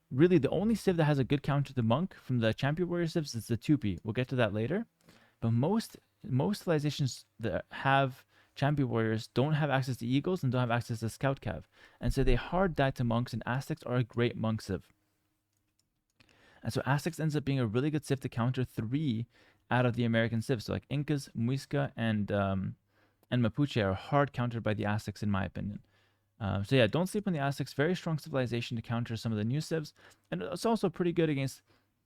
really, the only civ that has a good counter to monk from the Champion Warrior civs is the Tupi. We'll get to that later. But most civilizations that have Champion Warriors don't have access to Eagles and don't have access to Scout Cav. And so they hard die to monks, and Aztecs are a great monk civ. And so Aztecs ends up being a really good civ to counter 3 out of the American civs. So like Incas, Muisca, and Mapuche are hard countered by the Aztecs in my opinion. So yeah, don't sleep on the Aztecs. Very strong civilization to counter some of the new civs. And it's also pretty good against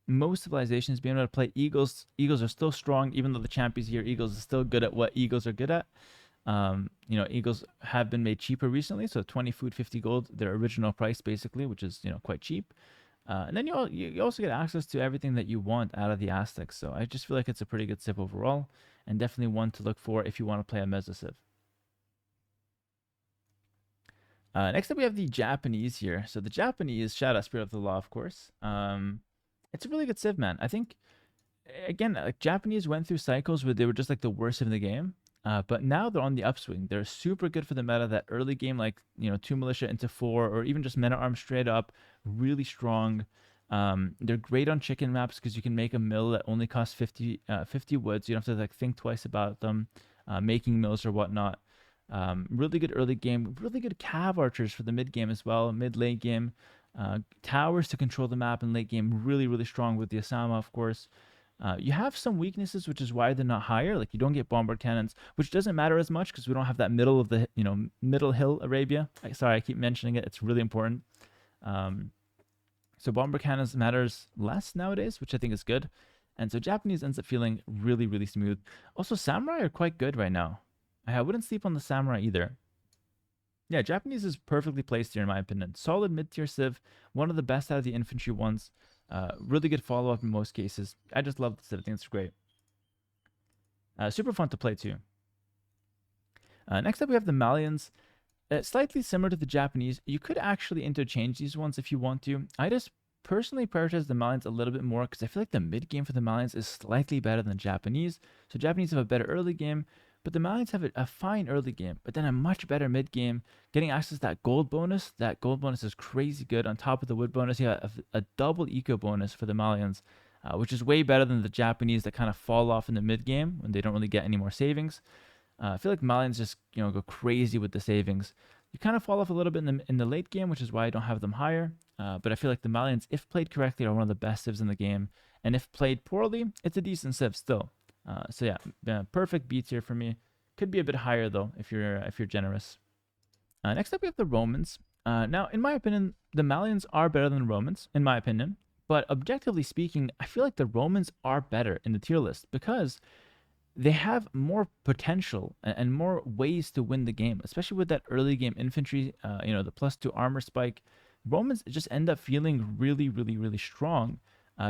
most civilizations being able to play Eagles. Eagles are still strong, even though the champions here, Eagles is still good at what Eagles are good at. Eagles have been made cheaper recently, so 20 food, 50 gold, their original price basically, which is quite cheap. And then you also get access to everything that you want out of the Aztecs. So I just feel like it's a pretty good civ overall, and definitely one to look for if you want to play a Meso civ. Next up, we have the Japanese here. So the Japanese, shout out Spirit of the Law, of course. It's a really good civ, man. I think, again, like Japanese went through cycles where they were just like the worst in the game. But now they're on the upswing. They're super good for the meta. That early game, like 2 militia into 4, or even just meta arm straight up, really strong. They're great on chicken maps because you can make a mill that only costs 50 woods. You don't have to like think twice about them, making mills or whatnot. Really good early game. Really good cav archers for the mid game as well. Mid late game, towers to control the map in late game. Really really strong with the Asama, of course. You have some weaknesses, which is why they're not higher. Like you don't get bombard cannons, which doesn't matter as much because we don't have that middle of the middle hill Arabia. Sorry, I keep mentioning it. It's really important. So bombard cannons matters less nowadays, which I think is good. And so Japanese ends up feeling really really smooth. Also, samurai are quite good right now. I wouldn't sleep on the samurai either. Yeah, Japanese is perfectly placed here in my opinion. Solid mid-tier civ, one of the best out of the infantry ones. Really good follow-up in most cases. I just love the civ. I think it's great. Super fun to play too. Next up, we have the Malians. Slightly similar to the Japanese. You could actually interchange these ones if you want to. I just personally prioritize the Malians a little bit more because I feel like the mid game for the Malians is slightly better than Japanese. So Japanese have a better early game, but the Malians have a fine early game, but then a much better mid game. Getting access to that gold bonus is crazy good. On top of the wood bonus, you have a double eco bonus for the Malians, which is way better than the Japanese that kind of fall off in the mid game when they don't really get any more savings. I feel like Malians just go crazy with the savings. You kind of fall off a little bit in the late game, which is why I don't have them higher. But I feel like the Malians, if played correctly, are one of the best civs in the game, and if played poorly, it's a decent civ still. So yeah, perfect B tier for me. Could be a bit higher though if you're generous. Next up, we have the Romans. Now, in my opinion, the Malians are better than the Romans, in my opinion. But objectively speaking, I feel like the Romans are better in the tier list because they have more potential and more ways to win the game, especially with that early game infantry. The +2 armor spike. Romans just end up feeling really, really, really strong.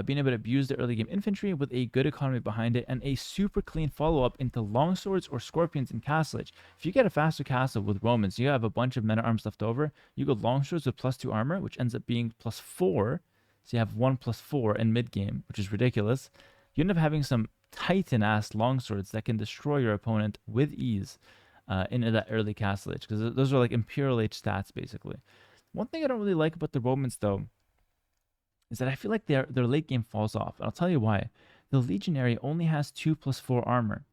Being able to abuse the early game infantry with a good economy behind it and a super clean follow-up into longswords or scorpions in castle age. If you get a faster castle with Romans, you have a bunch of men at arms left over. You go longswords with +2 armor, which ends up being +4. So you have 1 +4 in mid game, which is ridiculous. You end up having some titan-ass longswords that can destroy your opponent with ease into that early castle age, because those are like Imperial Age stats, basically. One thing I don't really like about the Romans, though, is that I feel like their late game falls off. And I'll tell you why. The Legionary only has 2 +4 armor,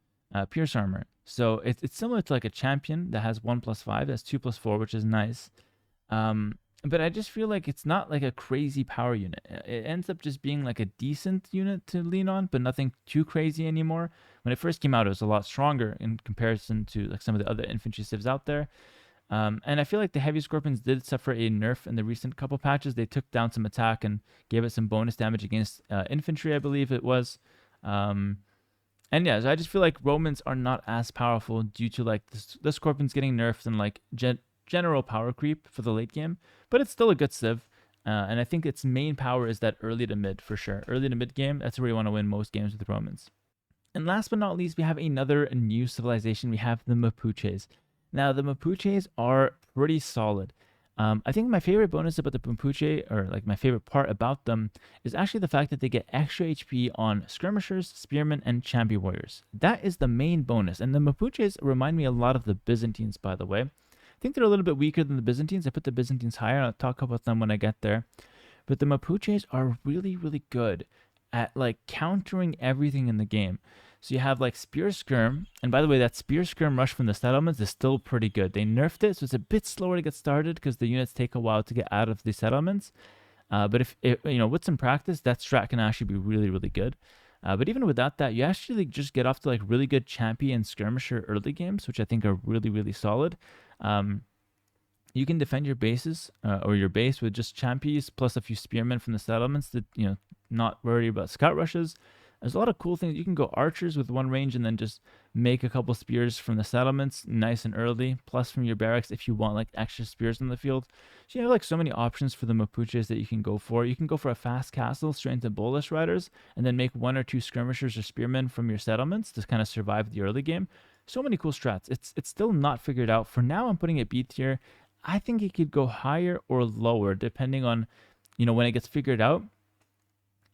pierce armor. So it's similar to like a champion that has 1 +5, that's 2 +4, which is nice. but I just feel like it's not like a crazy power unit. It ends up just being like a decent unit to lean on, but nothing too crazy anymore. When it first came out, it was a lot stronger in comparison to like some of the other infantry civs out there. And I feel like the heavy scorpions did suffer a nerf in the recent couple patches. They took down some attack and gave it some bonus damage against infantry, I believe it was. And yeah, so I just feel like Romans are not as powerful due to like the scorpions getting nerfed and like general power creep for the late game. But it's still a good civ. And I think its main power is that early to mid for sure. Early to mid game, that's where you want to win most games with Romans. And last but not least, we have another new civilization. We have the Mapuches. Now, the Mapuches are pretty solid. I think my favorite bonus about the Mapuche, or like my favorite part about them, is actually the fact that they get extra HP on skirmishers, spearmen, and champion warriors. That is the main bonus. And the Mapuches remind me a lot of the Byzantines, by the way. I think they're a little bit weaker than the Byzantines. I put the Byzantines higher. I'll talk about them when I get there. But the Mapuches are really, really good at like countering everything in the game. So you have like Spear Skirm, and by the way, that Spear Skirm rush from the settlements is still pretty good. They nerfed it, so it's a bit slower to get started because the units take a while to get out of the settlements. But if with some practice, that strat can actually be really, really good. But even without that, you actually just get off to like really good Champy and Skirmisher early games, which I think are really, really solid. You can defend your bases or your base with just Champies plus a few Spearmen from the settlements to not worry about scout rushes. There's a lot of cool things. You can go archers with one range and then just make a couple spears from the settlements nice and early, plus from your barracks if you want like extra spears in the field. So you have like so many options for the Mapuches that you can go for. You can go for a fast castle straight into Bolus riders and then make one or two skirmishers or spearmen from your settlements to kind of survive the early game. So many cool strats. It's still not figured out. For now, I'm putting it B tier. I think it could go higher or lower depending on, when it gets figured out.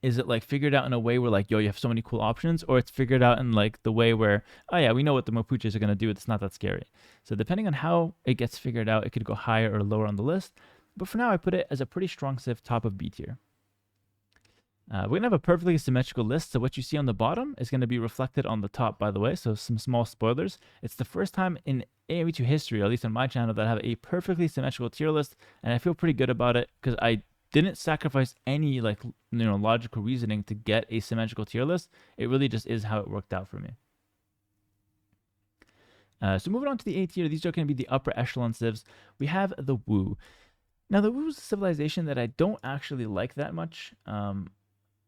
Is it like figured out in a way where like, yo, you have so many cool options, or it's figured out in like the way where, oh yeah, we know what the Mapuches are going to do. It's not that scary. So depending on how it gets figured out, it could go higher or lower on the list. But for now, I put it as a pretty strong civ, top of B tier. We're going to have a perfectly symmetrical list. So what you see on the bottom is going to be reflected on the top, by the way. So some small spoilers. It's the first time in AoE2 history, or at least on my channel, that I have a perfectly symmetrical tier list. And I feel pretty good about it because I didn't sacrifice any logical reasoning to get a symmetrical tier list. It really just is how it worked out for me. So moving on to the A tier, these are going to be the upper echelon civs. We have the Wu. Now the Wu is a civilization that I don't actually like that much.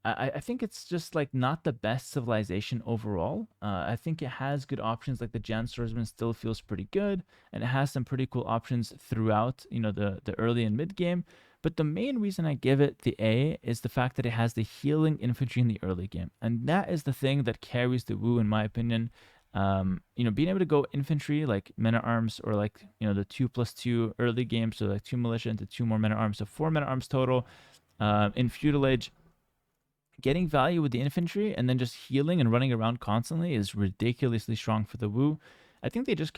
I think it's just like not the best civilization overall. I think it has good options, like the Jan Swordsman still feels pretty good, and it has some pretty cool options throughout the early and mid game. But the main reason I give it the A is the fact that it has the healing infantry in the early game. And that is the thing that carries the Wu, in my opinion. Being able to go infantry, like men-at-arms, or like, the 2+2 early game, so like 2 militia into 2 more men-at-arms, so 4 men-at-arms total. In Feudal Age, getting value with the infantry and then just healing and running around constantly is ridiculously strong for the Wu. I think they just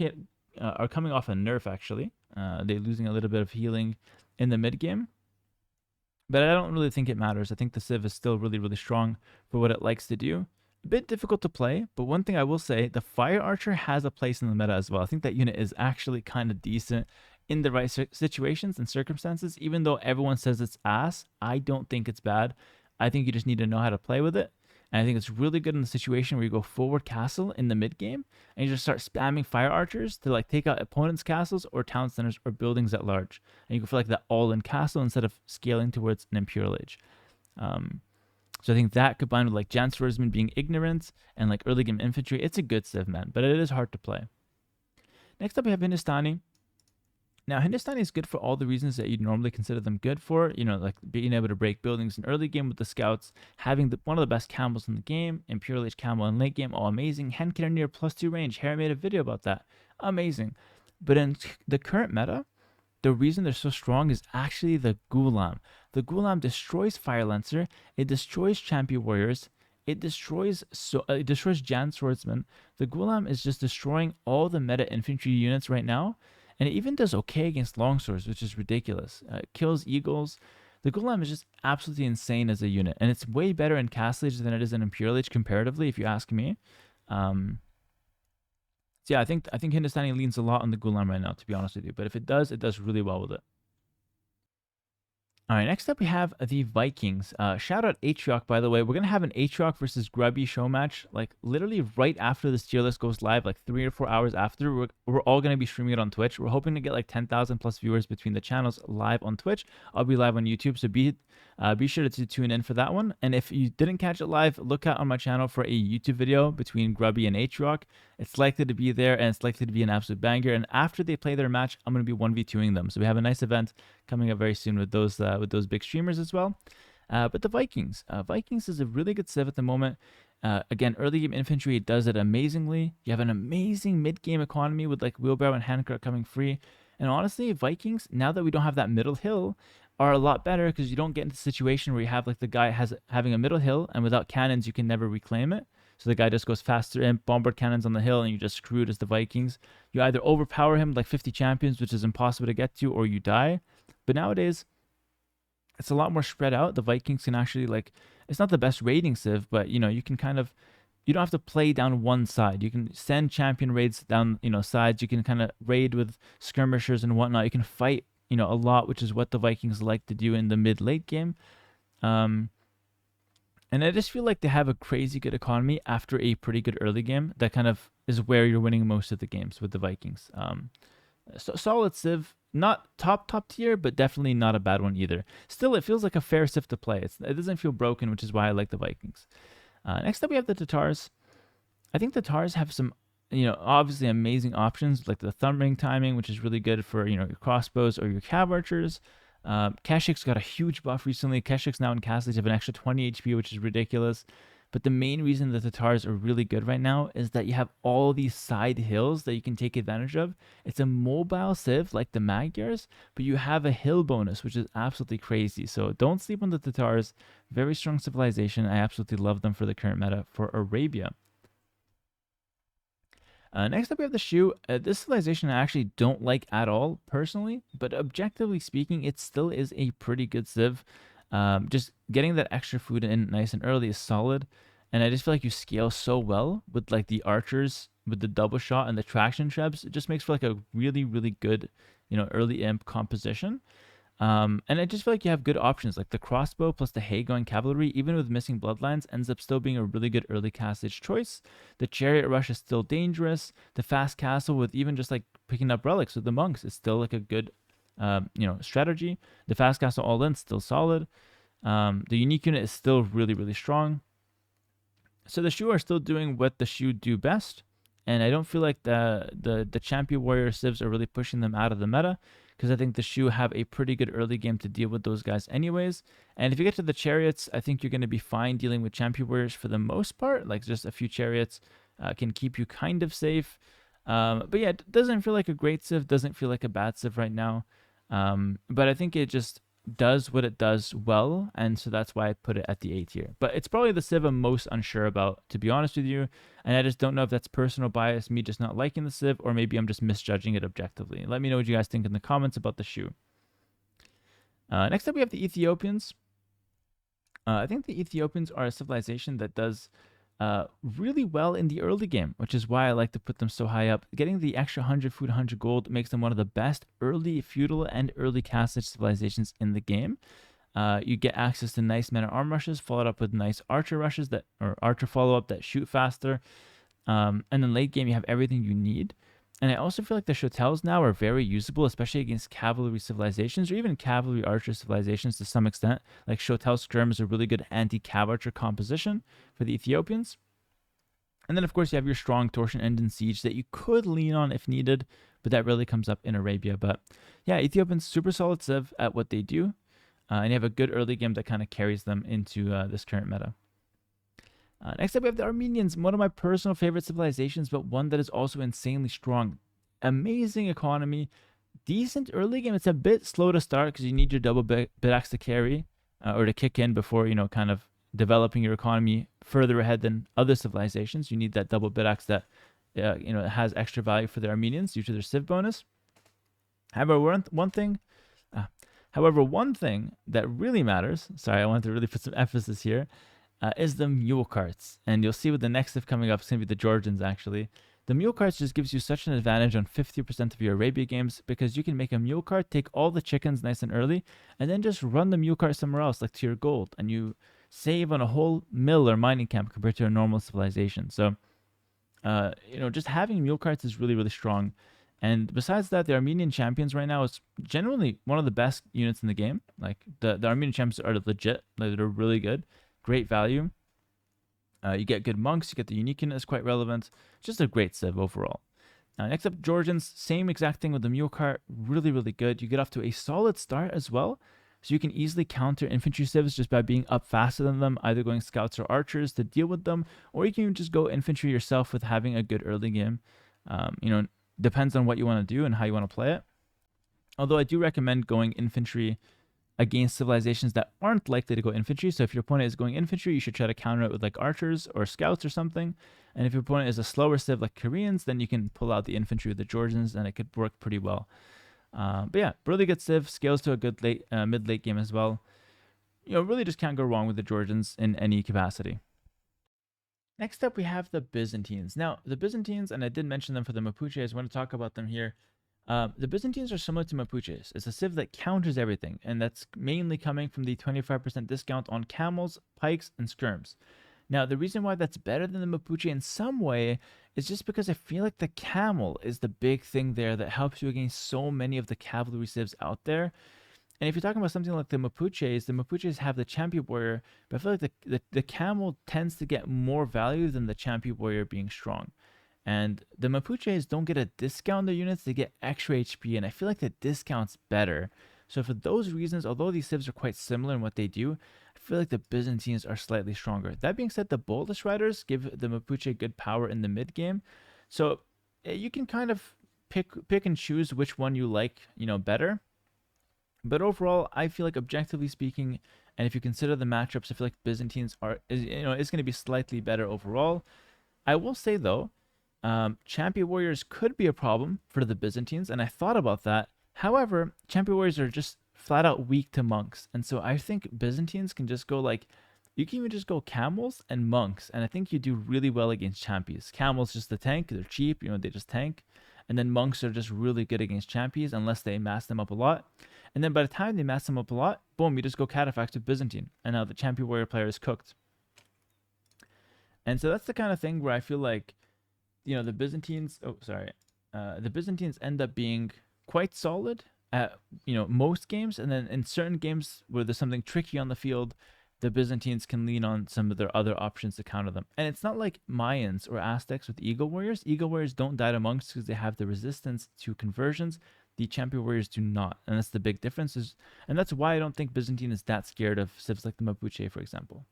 are coming off a nerf, actually. They're losing a little bit of healing in the mid game, but I don't really think it matters. I think the civ is still really, really strong for what it likes to do. A bit difficult to play, but one thing I will say, the Fire Archer has a place in the meta as well. I think that unit is actually kind of decent in the right situations and circumstances. Even though everyone says it's ass, I don't think it's bad. I think you just need to know how to play with it. And I think it's really good in the situation where you go forward castle in the mid game and you just start spamming fire archers to like take out opponents' castles or town centers or buildings at large. And you go for like that all-in castle instead of scaling towards an Imperial Age. So I think that combined with like Jan Swordsman being ignorant and like early game infantry, it's a good civ, man. But it is hard to play. Next up, we have Hindustani. Now, Hindustani is good for all the reasons that you'd normally consider them good for, like being able to break buildings in early game with the scouts, having one of the best camos in the game, Imperial Age camo in late game, oh, amazing. Hand Cannoneer +2 range, Hera made a video about that, amazing. But in the current meta, the reason they're so strong is actually the Gulam. The Gulam destroys Fire Lancer, it destroys Champion Warriors, it destroys Jan Swordsman. The Gulam is just destroying all the meta infantry units right now. And it even does okay against longswords, which is ridiculous. It kills eagles. The Gulam is just absolutely insane as a unit. And it's way better in Castle Age than it is in Imperial Age comparatively, if you ask me. So yeah, I think Hindustani leans a lot on the Gulam right now, to be honest with you. But if it does really well with it. All right, next up we have the Vikings. Shout out Atrioc, by the way. We're gonna have an Atrioc versus Grubby show match, like literally right after this tier list goes live, like 3 or 4 hours after. We're all gonna be streaming it on Twitch. We're hoping to get like 10,000 plus viewers between the channels live on Twitch. I'll be live on YouTube, so be sure to tune in for that one. And if you didn't catch it live, look out on my channel for a YouTube video between Grubby and Atrioc. It's likely to be there, and it's likely to be an absolute banger. And after they play their match, I'm gonna be 1v2ing them. So we have a nice event coming up very soon with those big streamers as well. But the Vikings, Vikings is a really good civ at the moment. Again, early game infantry does it amazingly. You have an amazing mid game economy with like wheelbarrow and handcart coming free. And honestly, Vikings, now that we don't have that middle hill, are a lot better because you don't get into the situation where you have like the guy having a middle hill, and without cannons you can never reclaim it. So the guy just goes faster in, bombard cannons on the hill, and you're just screwed as the Vikings. You either overpower him like 50 champions, which is impossible to get to, or you die. But nowadays, it's a lot more spread out. The Vikings can actually, like, it's not the best raiding civ, but you know, you can kind of, you don't have to play down one side. You can send champion raids down, you know, sides. You can kind of raid with skirmishers and whatnot. You can fight, you know, a lot, which is what the Vikings like to do in the mid-late game. And I just feel like they have a crazy good economy after a pretty good early game. That kind of is where you're winning most of the games with the Vikings. So solid civ, not top tier, but definitely not a bad one either. Still, it feels like a fair civ to play. It doesn't feel broken, which is why I like the Vikings. Next up, we have the Tatars. I think the Tatars have some, you know, obviously amazing options, like the thumb ring timing, which is really good for, you know, your crossbows or your cav archers. Keshik's got a huge buff recently. Keshik's now in Castles have an extra 20 HP, which is ridiculous. But the main reason the Tatars are really good right now is that you have all these side hills that you can take advantage of. It's a mobile civ like the Magyars, but you have a hill bonus, which is absolutely crazy. So don't sleep on the Tatars. Very strong civilization. I absolutely love them for the current meta for Arabia. Next up, we have the Shu. This civilization I actually don't like at all, personally, but objectively speaking, it still is a pretty good civ. Just getting that extra food in nice and early is solid, and I just feel like you scale so well with like the archers with the double shot and the traction trebs. It just makes for like a really, really good, you know, early imp composition. And I just feel like you have good options, like the crossbow plus the hay-going cavalry, even with missing bloodlines, ends up still being a really good early castage choice. The chariot rush is still dangerous. The fast castle with even just like picking up relics with the monks is still like a good, you know, strategy. The fast castle all in still solid. The unique unit is still really, really strong. So the Shu are still doing what the Shu do best, and I don't feel like the champion warrior civs are really pushing them out of the meta, because I think the Shu have a pretty good early game to deal with those guys anyways. And if you get to the chariots, I think you're going to be fine dealing with champion warriors for the most part. Like just a few chariots can keep you kind of safe. But yeah, it doesn't feel like a great civ, doesn't feel like a bad civ right now. But I think it just does what it does well, and so that's why I put it at the A tier. But it's probably the civ I'm most unsure about, to be honest with you, and I just don't know if that's personal bias, me just not liking the civ, or maybe I'm just misjudging it objectively. Let me know what you guys think in the comments about the Shu. Next up, we have the Ethiopians. I think the Ethiopians are a civilization that does really well in the early game, which is why I like to put them so high up. Getting the extra 100 food, 100 gold makes them one of the best early feudal and early castage civilizations in the game. You get access to nice men at arm rushes, followed up with nice archer rushes or archer follow up that shoot faster. And then late game, you have everything you need. And I also feel like the Shotels now are very usable, especially against cavalry civilizations or even cavalry archer civilizations to some extent. Like Shotel Skirm is a really good anti-cav archer composition for the Ethiopians. And then, of course, you have your strong Torsion End and Siege that you could lean on if needed, but that really comes up in Arabia. But yeah, Ethiopians, super solid civ at what they do. And you have a good early game that kind of carries them into this current meta. Next up, we have the Armenians, one of my personal favorite civilizations, but one that is also insanely strong. Amazing economy, decent early game. It's a bit slow to start because you need your double bit axe to carry or to kick in before, you know, kind of developing your economy further ahead than other civilizations. You need that double bit axe that, you know, has extra value for the Armenians due to their civ bonus. However, one thing that really matters, sorry, I want to really put some emphasis here, is the mule carts. And you'll see with the next civ coming up, it's going to be the Georgians actually. The The mule carts just gives you such an advantage on 50% of your Arabia games because you can make a mule cart, take all the chickens nice and early, and then just run the mule cart somewhere else, like to your gold, and you save on a whole mill or mining camp compared to a normal civilization. So, just having mule carts is really, really strong. And besides that, the Armenian champions right now is generally one of the best units in the game. Like the Armenian champions are legit, like they're really good, great value. You get good monks, you get the unique unit is quite relevant. Just a great civ overall. Next up, Georgians, same exact thing with the mule cart, really, really good. You get off to a solid start as well. So you can easily counter infantry civs just by being up faster than them, either going scouts or archers to deal with them, or you can just go infantry yourself with having a good early game. Depends on what you want to do and how you want to play it. Although I do recommend going infantry against civilizations that aren't likely to go infantry. So if your opponent is going infantry, you should try to counter it with like archers or scouts or something. And if your opponent is a slower civ like Koreans, then you can pull out the infantry with the Georgians and it could work pretty well. But yeah, really good civ, scales to a good mid-late game as well. Really just can't go wrong with the Georgians in any capacity. Next up, we have the Byzantines. Now, the Byzantines, and I did mention them for the Mapuches, I want to talk about them here. The Byzantines are similar to Mapuches. It's a civ that counters everything, and that's mainly coming from the 25% discount on camels, pikes, and skirms. Now, the reason why that's better than the Mapuche in some way is just because I feel like the camel is the big thing there that helps you against so many of the cavalry civs out there. And if you're talking about something like the Mapuches have the champion warrior, but I feel like the camel tends to get more value than the champion warrior being strong. And the Mapuches don't get a discount on their units, they get extra HP, and I feel like the discount's better. So for those reasons, although these civs are quite similar in what they do, I feel like the Byzantines are slightly stronger. That being said, the Boldest Riders give the Mapuche good power in the mid game. So you can kind of pick and choose which one you like, better. But overall, I feel like objectively speaking, and if you consider the matchups, I feel like Byzantines is going to be slightly better overall. I will say though, champion warriors could be a problem for the Byzantines, and I thought about that. However, champion warriors are just flat out weak to monks, and so I think Byzantines can just go you can even just go camels and monks, and I think you do really well against champions. Camels just the tank, they're cheap, they just tank, and then monks are just really good against champions unless they mass them up a lot. And then by the time they mass them up a lot, boom, you just go Catafax with Byzantine. And now the champion warrior player is cooked. And so that's the kind of thing where I feel like, the Byzantines, the Byzantines end up being quite solid at, most games. And then in certain games where there's something tricky on the field, the Byzantines can lean on some of their other options to counter them. And it's not like Mayans or Aztecs with Eagle Warriors. Eagle Warriors don't die to monks because they have the resistance to conversions. The champion warriors do not, and that's the big difference. And that's why I don't think Byzantine is that scared of civs like the Mapuche, for example.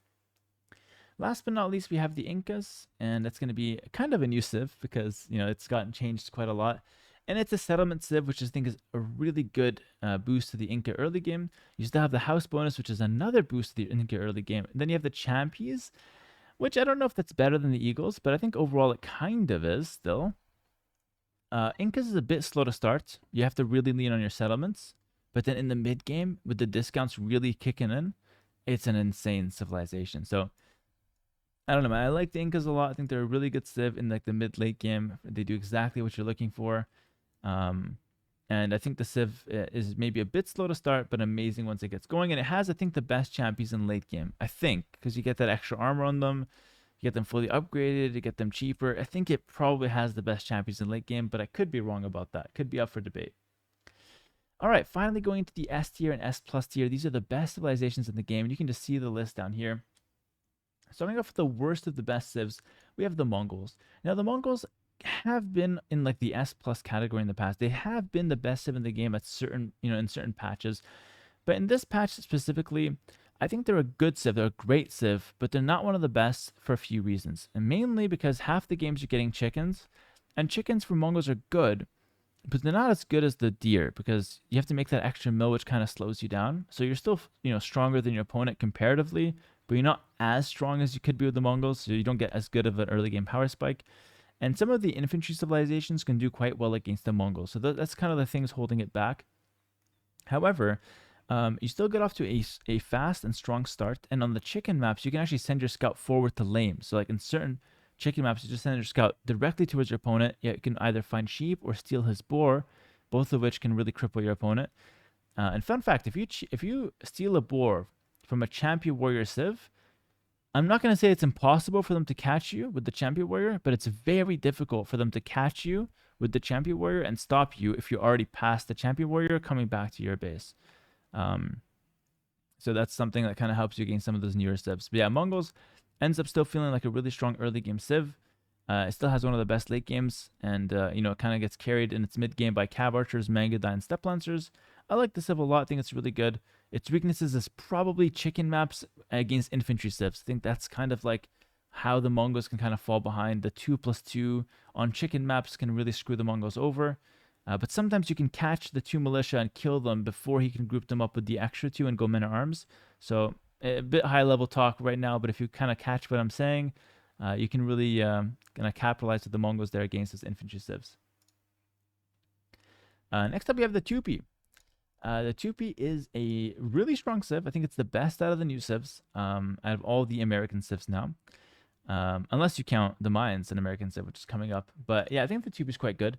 Last but not least, we have the Incas, and that's going to be kind of a new civ because it's gotten changed quite a lot. And it's a settlement civ, which I think is a really good boost to the Inca early game. You still have the house bonus, which is another boost to the Inca early game. And then you have the champions, which I don't know if that's better than the Eagles, but I think overall it kind of is still. Incas is a bit slow to start. You have to really lean on your settlements. But then in the mid game, with the discounts really kicking in, it's an insane civilization. So I don't know, man. I like the Incas a lot. I think they're a really good civ in the mid-late game. They do exactly what you're looking for. And I think the civ is maybe a bit slow to start, but amazing once it gets going. And it has, I think, the best champions in late game. I think, because you get that extra armor on them. You get them fully upgraded, you get them cheaper. I think it probably has the best champions in late game, but I could be wrong about that. Could be up for debate. All right, finally going to the S tier and S plus tier. These are the best civilizations in the game, and you can just see the list down here. Starting off with the worst of the best civs, we have the Mongols. Now, the Mongols have been in the S plus category in the past. They have been the best civ in the game at certain, in certain patches. But in this patch specifically, I think they're a good civ, they're a great civ, but they're not one of the best for a few reasons. And mainly because half the games you're getting chickens, and chickens for Mongols are good, but they're not as good as the deer because you have to make that extra mill, which kind of slows you down. So you're still, stronger than your opponent comparatively, but you're not as strong as you could be with the Mongols, so you don't get as good of an early game power spike. And some of the infantry civilizations can do quite well against the Mongols, so that's kind of the things holding it back. However, you still get off to a fast and strong start, and on the chicken maps, you can actually send your scout forward to lame. So in certain chicken maps, you just send your scout directly towards your opponent. Yeah, you can either find sheep or steal his boar, both of which can really cripple your opponent. And fun fact, if you steal a boar from a champion warrior civ, I'm not going to say it's impossible for them to catch you with the champion warrior, but it's very difficult for them to catch you with the champion warrior and stop you if you're already past the champion warrior coming back to your base. So that's something that kind of helps you against some of those newer civs. But yeah, Mongols ends up still feeling like a really strong early game civ. It still has one of the best late games, and it kind of gets carried in its mid game by cav archers, Mangudai, and step lancers. I like the civ a lot. I think it's really good. Its weaknesses is probably chicken maps against infantry civs. I think that's kind of like how the Mongols can kind of fall behind. The 2+2 on chicken maps can really screw the Mongols over. But sometimes you can catch the 2 militia and kill them before he can group them up with the extra 2 and go men at arms. So a bit high level talk right now, but if you kind of catch what I'm saying, you can really kind of capitalize with the Mongols there against those infantry civs. Next up, we have the Tupi. The Tupi is a really strong civ. I think it's the best out of the new civs, out of all the American civs now. Unless you count the Mayans, an American civ, which is coming up. But yeah, I think the Tupi is quite good.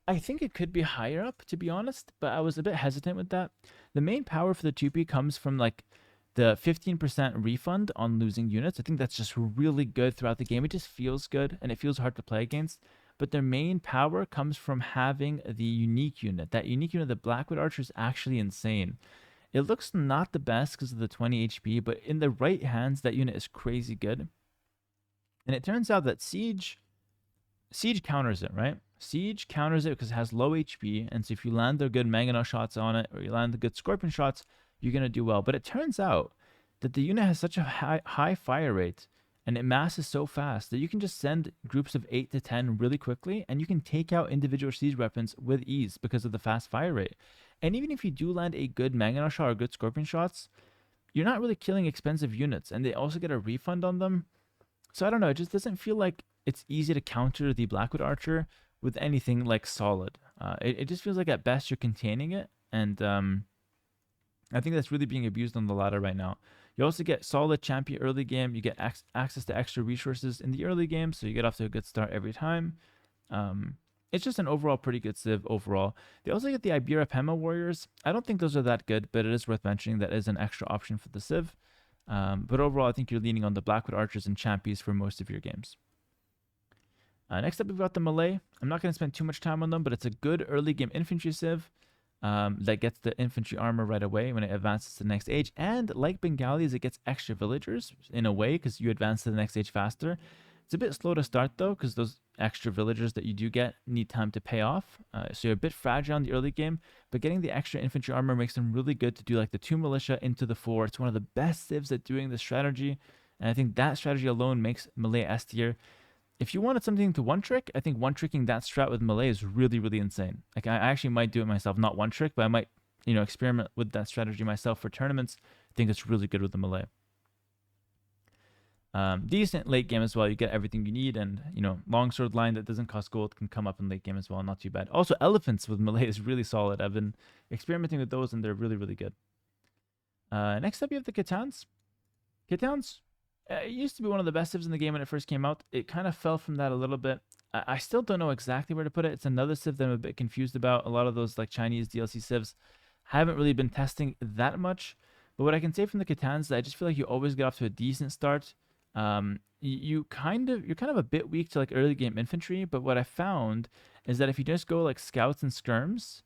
I think it could be higher up, to be honest, but I was a bit hesitant with that. The main power for the Tupi comes from like the 15% refund on losing units. I think that's just really good throughout the game. It just feels good, and it feels hard to play against. But their main power comes from having the unique unit. That unique unit, the Blackwood Archer, is actually insane. It looks not the best because of the 20 HP, but in the right hands, that unit is crazy good. And it turns out that Siege counters it, right? Siege counters it because it has low HP, and so if you land the good mangonel shots on it, or you land the good scorpion shots, you're going to do well. But it turns out that the unit has such a high fire rate, and it masses so fast that you can just send groups of 8 to 10 really quickly, and you can take out individual siege weapons with ease because of the fast fire rate. And even if you do land a good mangonel shot or good scorpion shots, you're not really killing expensive units, and they also get a refund on them. So I don't know, it just doesn't feel like it's easy to counter the Blackwood Archer with anything like solid. It just feels like at best you're containing it, and I think that's really being abused on the ladder right now. You also get solid champion early game. You get access to extra resources in the early game, so you get off to a good start every time. It's just an overall pretty good civ overall. They also get the Ibera Pema Warriors. I don't think those are that good, but it is worth mentioning that is an extra option for the civ. But overall, I think you're leaning on the Blackwood Archers and Champions for most of your games. Next up, we've got the Malay. I'm not going to spend too much time on them, but it's a good early game infantry civ that gets the infantry armor right away when it advances to the next age. And like Bengalis, it gets extra villagers in a way because you advance to the next age faster. It's a bit slow to start though because those extra villagers that you do get need time to pay off. So you're a bit fragile in the early game, but getting the extra infantry armor makes them really good to do like the 2 militia into the 4. It's one of the best civs at doing this strategy. And I think that strategy alone makes Malay S tier. If you wanted something to one-trick, I think one-tricking that strat with Malay is really, really insane. Like I actually might do it myself, not one-trick, but I might, experiment with that strategy myself for tournaments. I think it's really good with the Malay. Decent late game as well. You get everything you need, and longsword line that doesn't cost gold can come up in late game as well. Not too bad. Also, elephants with Malay is really solid. I've been experimenting with those, and they're really, really good. Next up, you have the Khitans. Khitans. It used to be one of the best civs in the game when it first came out. It kind of fell from that a little bit. I still don't know exactly where to put it. It's another civ that I'm a bit confused about. A lot of those like Chinese DLC civs haven't really been testing that much. But what I can say from the Khitans is I just feel like you always get off to a decent start. You're kind of a bit weak to like early game infantry. But what I found is that if you just go like scouts and skirms,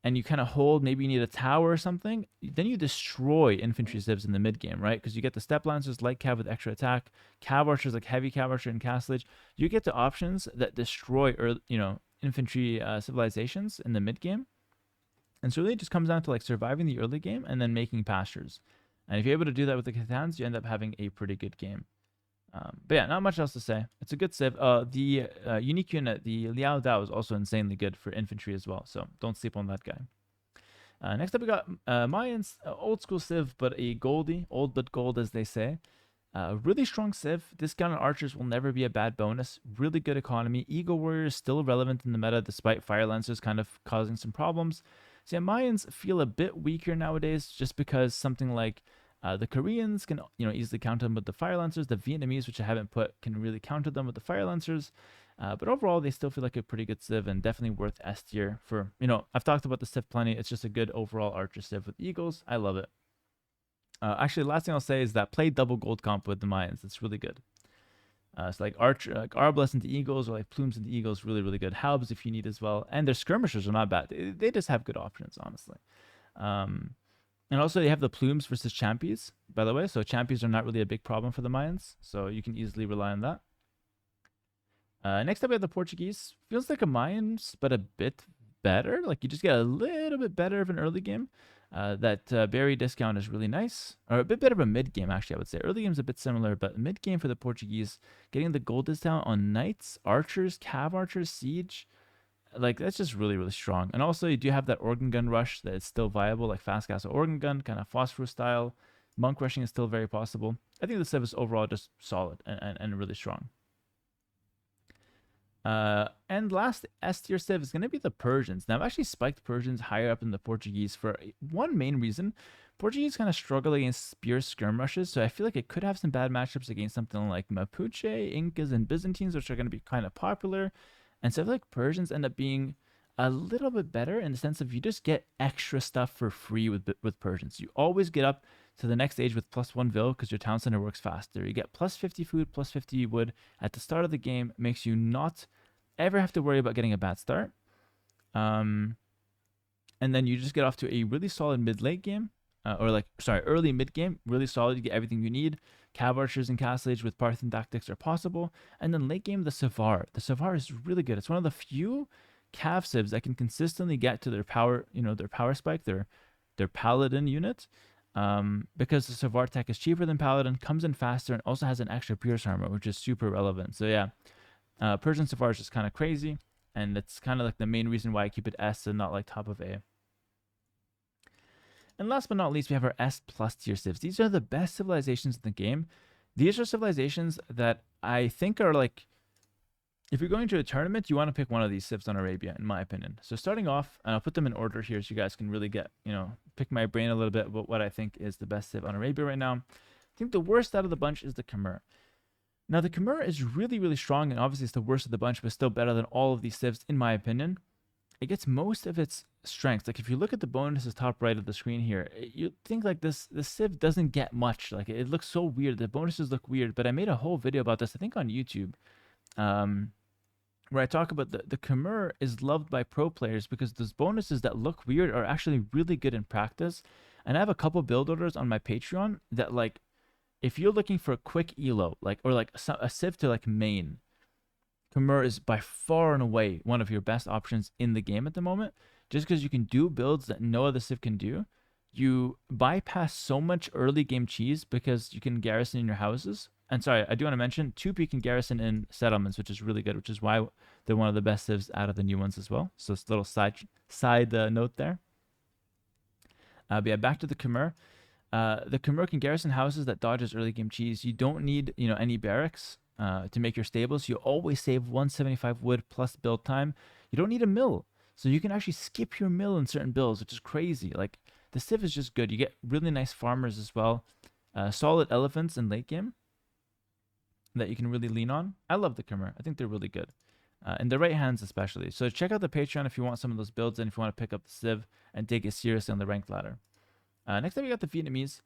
and you kind of hold, maybe you need a tower or something, then you destroy infantry civs in the mid game, right? Because you get the step lancers like cav with extra attack, cav archers like heavy cav archer and castlage. You get the options that destroy, infantry civilizations in the mid game. And so really it just comes down to like surviving the early game and then making pastures. And if you're able to do that with the Khitans, you end up having a pretty good game. But yeah, not much else to say. It's a good civ. The unique unit, the Liao Dao, is also insanely good for infantry as well. So don't sleep on that guy. Next up, we got Mayans, old school civ, but a goldie, old but gold as they say. Really strong civ. Discounted archers will never be a bad bonus. Really good economy. Eagle warriors still relevant in the meta despite fire lancers kind of causing some problems. So yeah, Mayans feel a bit weaker nowadays just because something like The Koreans can, easily counter them with the Fire Lancers. The Vietnamese, which I haven't put, can really counter them with the Fire Lancers. But overall, they still feel like a pretty good civ and definitely worth S tier for, I've talked about the civ plenty. It's just a good overall archer civ with eagles. I love it. Actually, the last thing I'll say is that play double gold comp with the Mayans. It's really good. So like Arbalest into Eagles or like Plumes into Eagles, really, really good. Halbs if you need as well. And their skirmishers are not bad. They just have good options, honestly. And also they have the Plumes versus Champions, by the way. So Champions are not really a big problem for the Mayans. So you can easily rely on that. Next up we have the Portuguese. Feels like a Mayans, but a bit better. Like you just get a little bit better of an early game. That berry discount is really nice, or a bit better of a mid game actually. I would say early game's a bit similar, but mid game for the Portuguese, getting the gold discount on knights, archers, cav archers, siege, like that's just really, really strong. And also you do have that organ gun rush that is still viable, like fast castle organ gun, kind of phosphorus style. Monk rushing is still very possible. I think the civ is overall just solid and really strong. And last S tier civ is going to be the Persians. Now, I've actually spiked Persians higher up in the Portuguese for one main reason. Portuguese kind of struggle against spear skirm rushes, so I feel like it could have some bad matchups against something like Mapuche, Incas, and Byzantines, which are going to be kind of popular. And so I feel like Persians end up being a little bit better in the sense of you just get extra stuff for free with Persians. You always get up to the next stage with +1 vil because your town center works faster. You get +50 food, +50 wood at the start of the game. Makes you not ever have to worry about getting a bad start. And then you just get off to a really solid mid-late game. Early mid-game. Really solid. You get everything you need. Cav archers and castle age with Parthian tactics are possible. And then late game, the Savar. The Savar is really good. It's one of the few cav civs that can consistently get to their power, their power spike, their paladin unit. Because the Savar tech is cheaper than paladin, comes in faster, and also has an extra pierce armor, which is super relevant. So yeah, Persian Savar is just kind of crazy, and it's kind of like the main reason why I keep it S and not like top of A. And last but not least, we have our S+ tier civs. These are the best civilizations in the game. These are civilizations that I think are like, if you're going to a tournament, you want to pick one of these civs on Arabia, in my opinion. So starting off, and I'll put them in order here so you guys can really get, pick my brain a little bit about what I think is the best civ on Arabia right now. I think the worst out of the bunch is the Khmer. Now, the Khmer is really, really strong, and obviously it's the worst of the bunch, but still better than all of these civs, in my opinion. It gets most of its strengths. Like, if you look at the bonuses top right of the screen here, you think, like, this civ doesn't get much. Like, it looks so weird. The bonuses look weird, but I made a whole video about this, I think, on YouTube, where I talk about the Khmer is loved by pro players because those bonuses that look weird are actually really good in practice. And I have a couple build orders on my Patreon that, like, if you're looking for a quick elo, or a civ to like main, Khmer is by far and away one of your best options in the game at the moment. Just because you can do builds that no other civ can do. You bypass so much early game cheese because you can garrison in your houses. And sorry, I do want to mention 2P can garrison in settlements, which is really good, which is why they're one of the best civs out of the new ones as well. So it's a little side note there. But yeah, back to the Khmer. The Khmer can garrison houses that dodges early game cheese. You don't need any barracks to make your stables. You always save 175 wood plus build time. You don't need a mill, so you can actually skip your mill in certain builds, which is crazy. Like, the civ is just good. You get really nice farmers as well. Solid elephants in late game that you can really lean on. I love the Khmer. I think they're really good. In the right hands especially. So check out the Patreon if you want some of those builds and if you want to pick up the civ and take it seriously on the ranked ladder. Next up, we got the Vietnamese.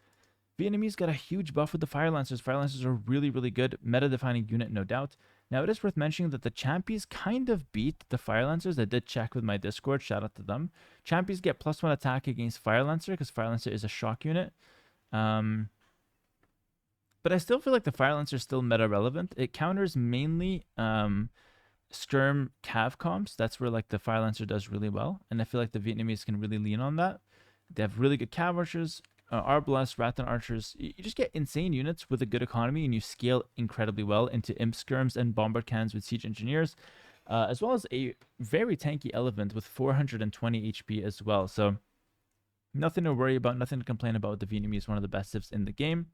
Vietnamese got a huge buff with the Fire Lancers. Fire Lancers are really, really good. Meta-defining unit, no doubt. Now, it is worth mentioning that the Champions kind of beat the Fire Lancers. I did check with my Discord. Shout out to them. Champions get +1 attack against Fire Lancer because Fire Lancer is a shock unit. But I still feel like the Fire Lancer is still meta-relevant. It counters mainly skirm cav comps. That's where like the Fire Lancer does really well. And I feel like the Vietnamese can really lean on that. They have really good cav archers, Arbalest, Rattan archers. You just get insane units with a good economy, and you scale incredibly well into imp skirms and bombard cannons with siege engineers, as well as a very tanky elephant with 420 HP as well. So nothing to worry about, nothing to complain about. The Vietnamese, one of the best civs in the game.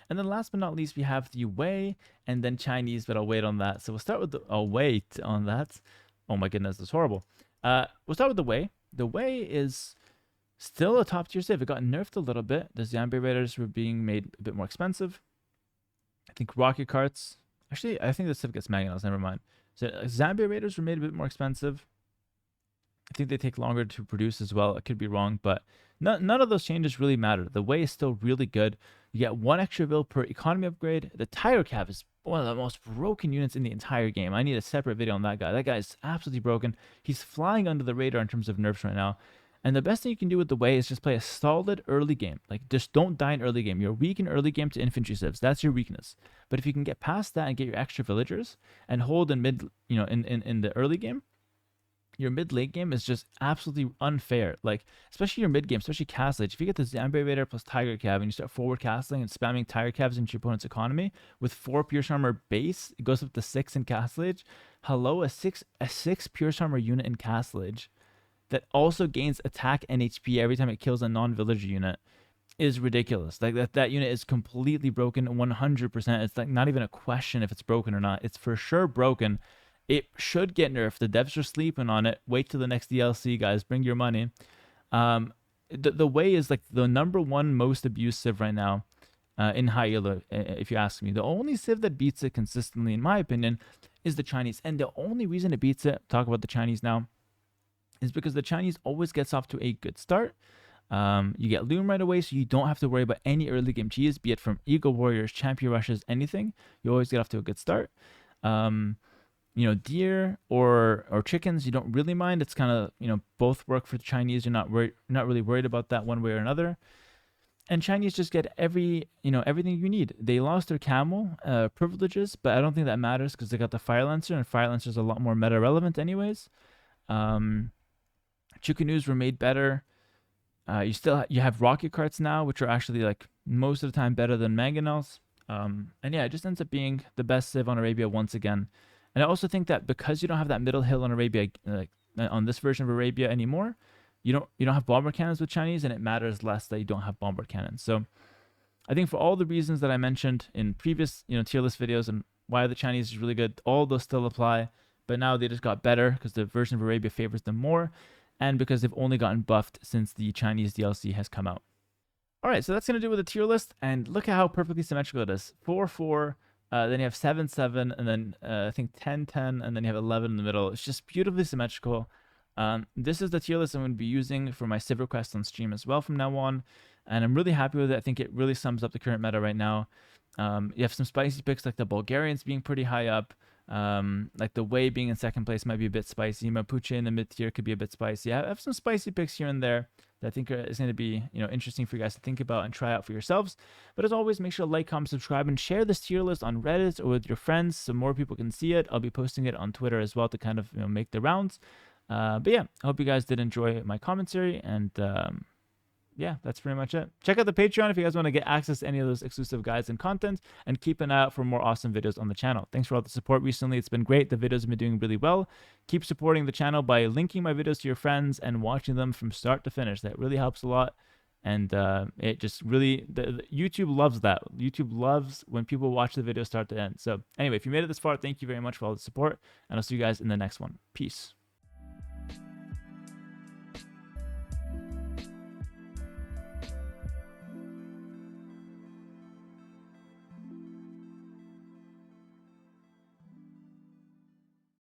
And then last but not least, we have the Wei and then Chinese, but I'll wait on that. So we'll start with I'll wait on that. Oh my goodness, that's horrible. We'll start with the Wei. The Wei is Still a top tier civ. It got nerfed a little bit. The zombie raiders were being made a bit more expensive. I think rocket carts. Actually, I think the civ gets mangonels. Never mind. So zombie raiders were made a bit more expensive. I think they take longer to produce as well. I could be wrong, but none of those changes really matter. The way is still really good. You get 1 extra bill per economy upgrade. The Tiger Cav is one of the most broken units in the entire game. I need a separate video on that guy. That guy is absolutely broken. He's flying under the radar in terms of nerfs right now. And the best thing you can do with the way is just play a solid early game. Like, just don't die in early game. You're weak in early game to infantry civs. That's your weakness. But if you can get past that and get your extra villagers and hold in mid, in the early game, your mid-late game is just absolutely unfair. Like, especially your mid-game, especially Castle Age. If you get the Zombie Raider plus Tiger Cav and you start forward castling and spamming Tiger Cavs into your opponent's economy with 4 Pierce Armor base, it goes up to 6 in Castle Age. Hello, a 6 Pierce Armor unit in Castle Age that also gains attack and HP every time it kills a non-villager unit is ridiculous. Like, that unit is completely broken 100%. It's like not even a question if it's broken or not. It's for sure broken. It should get nerfed. The devs are sleeping on it. Wait till the next DLC, guys. Bring your money. The way is like the #1 most abused civ right now in high elo, if you ask me. The only civ that beats it consistently, in my opinion, is the Chinese. And the only reason it beats it, talk about the Chinese now, is because the Chinese always gets off to a good start. You get Loom right away, so you don't have to worry about any early game cheese, be it from Eagle Warriors, Champion Rushes, anything. You always get off to a good start. Deer or chickens, you don't really mind. It's kind of, both work for the Chinese. You're not really worried about that one way or another. And Chinese just get everything you need. They lost their camel privileges, but I don't think that matters because they got the Fire Lancer, and Fire Lancer is a lot more meta relevant anyways. Chickanews were made better. You have rocket carts now, which are actually like most of the time better than mangonels. And yeah, it just ends up being the best civ on Arabia once again. And I also think that because you don't have that middle hill on Arabia, on this version of Arabia anymore, you don't have bomber cannons with Chinese, and it matters less that you don't have bomber cannons. So I think for all the reasons that I mentioned in previous tier list videos and why the Chinese is really good, all those still apply. But now they just got better because the version of Arabia favors them more, and because they've only gotten buffed since the Chinese DLC has come out. All right, so that's going to do with the tier list, and look at how perfectly symmetrical it is. 4-4. Then you have 7-7, and then I think 10-10, and then you have 11 in the middle. It's just beautifully symmetrical. This is the tier list I'm going to be using for my civ requests on stream as well from now on, and I'm really happy with it. I think it really sums up the current meta right now. You have some spicy picks like the Bulgarians being pretty high up, like the Wei being in second place might be a bit spicy. Mapuche in the mid tier could be a bit spicy. I have some spicy picks here and there that I think is going to be interesting for you guys to think about and try out for yourselves. But as always, make sure to like, comment, subscribe, and share this tier list on Reddit or with your friends so more people can see it. I'll be posting it on Twitter as well to kind of make the rounds. But yeah, I hope you guys did enjoy my commentary, and yeah, that's pretty much it. Check out the Patreon if you guys want to get access to any of those exclusive guides and content, and keep an eye out for more awesome videos on the channel. Thanks for all the support recently. It's been great. The videos have been doing really well. Keep supporting the channel by linking my videos to your friends and watching them from start to finish. That really helps a lot. And it just really, YouTube loves that. YouTube loves when people watch the video start to end. So anyway, if you made it this far, thank you very much for all the support, and I'll see you guys in the next one. Peace.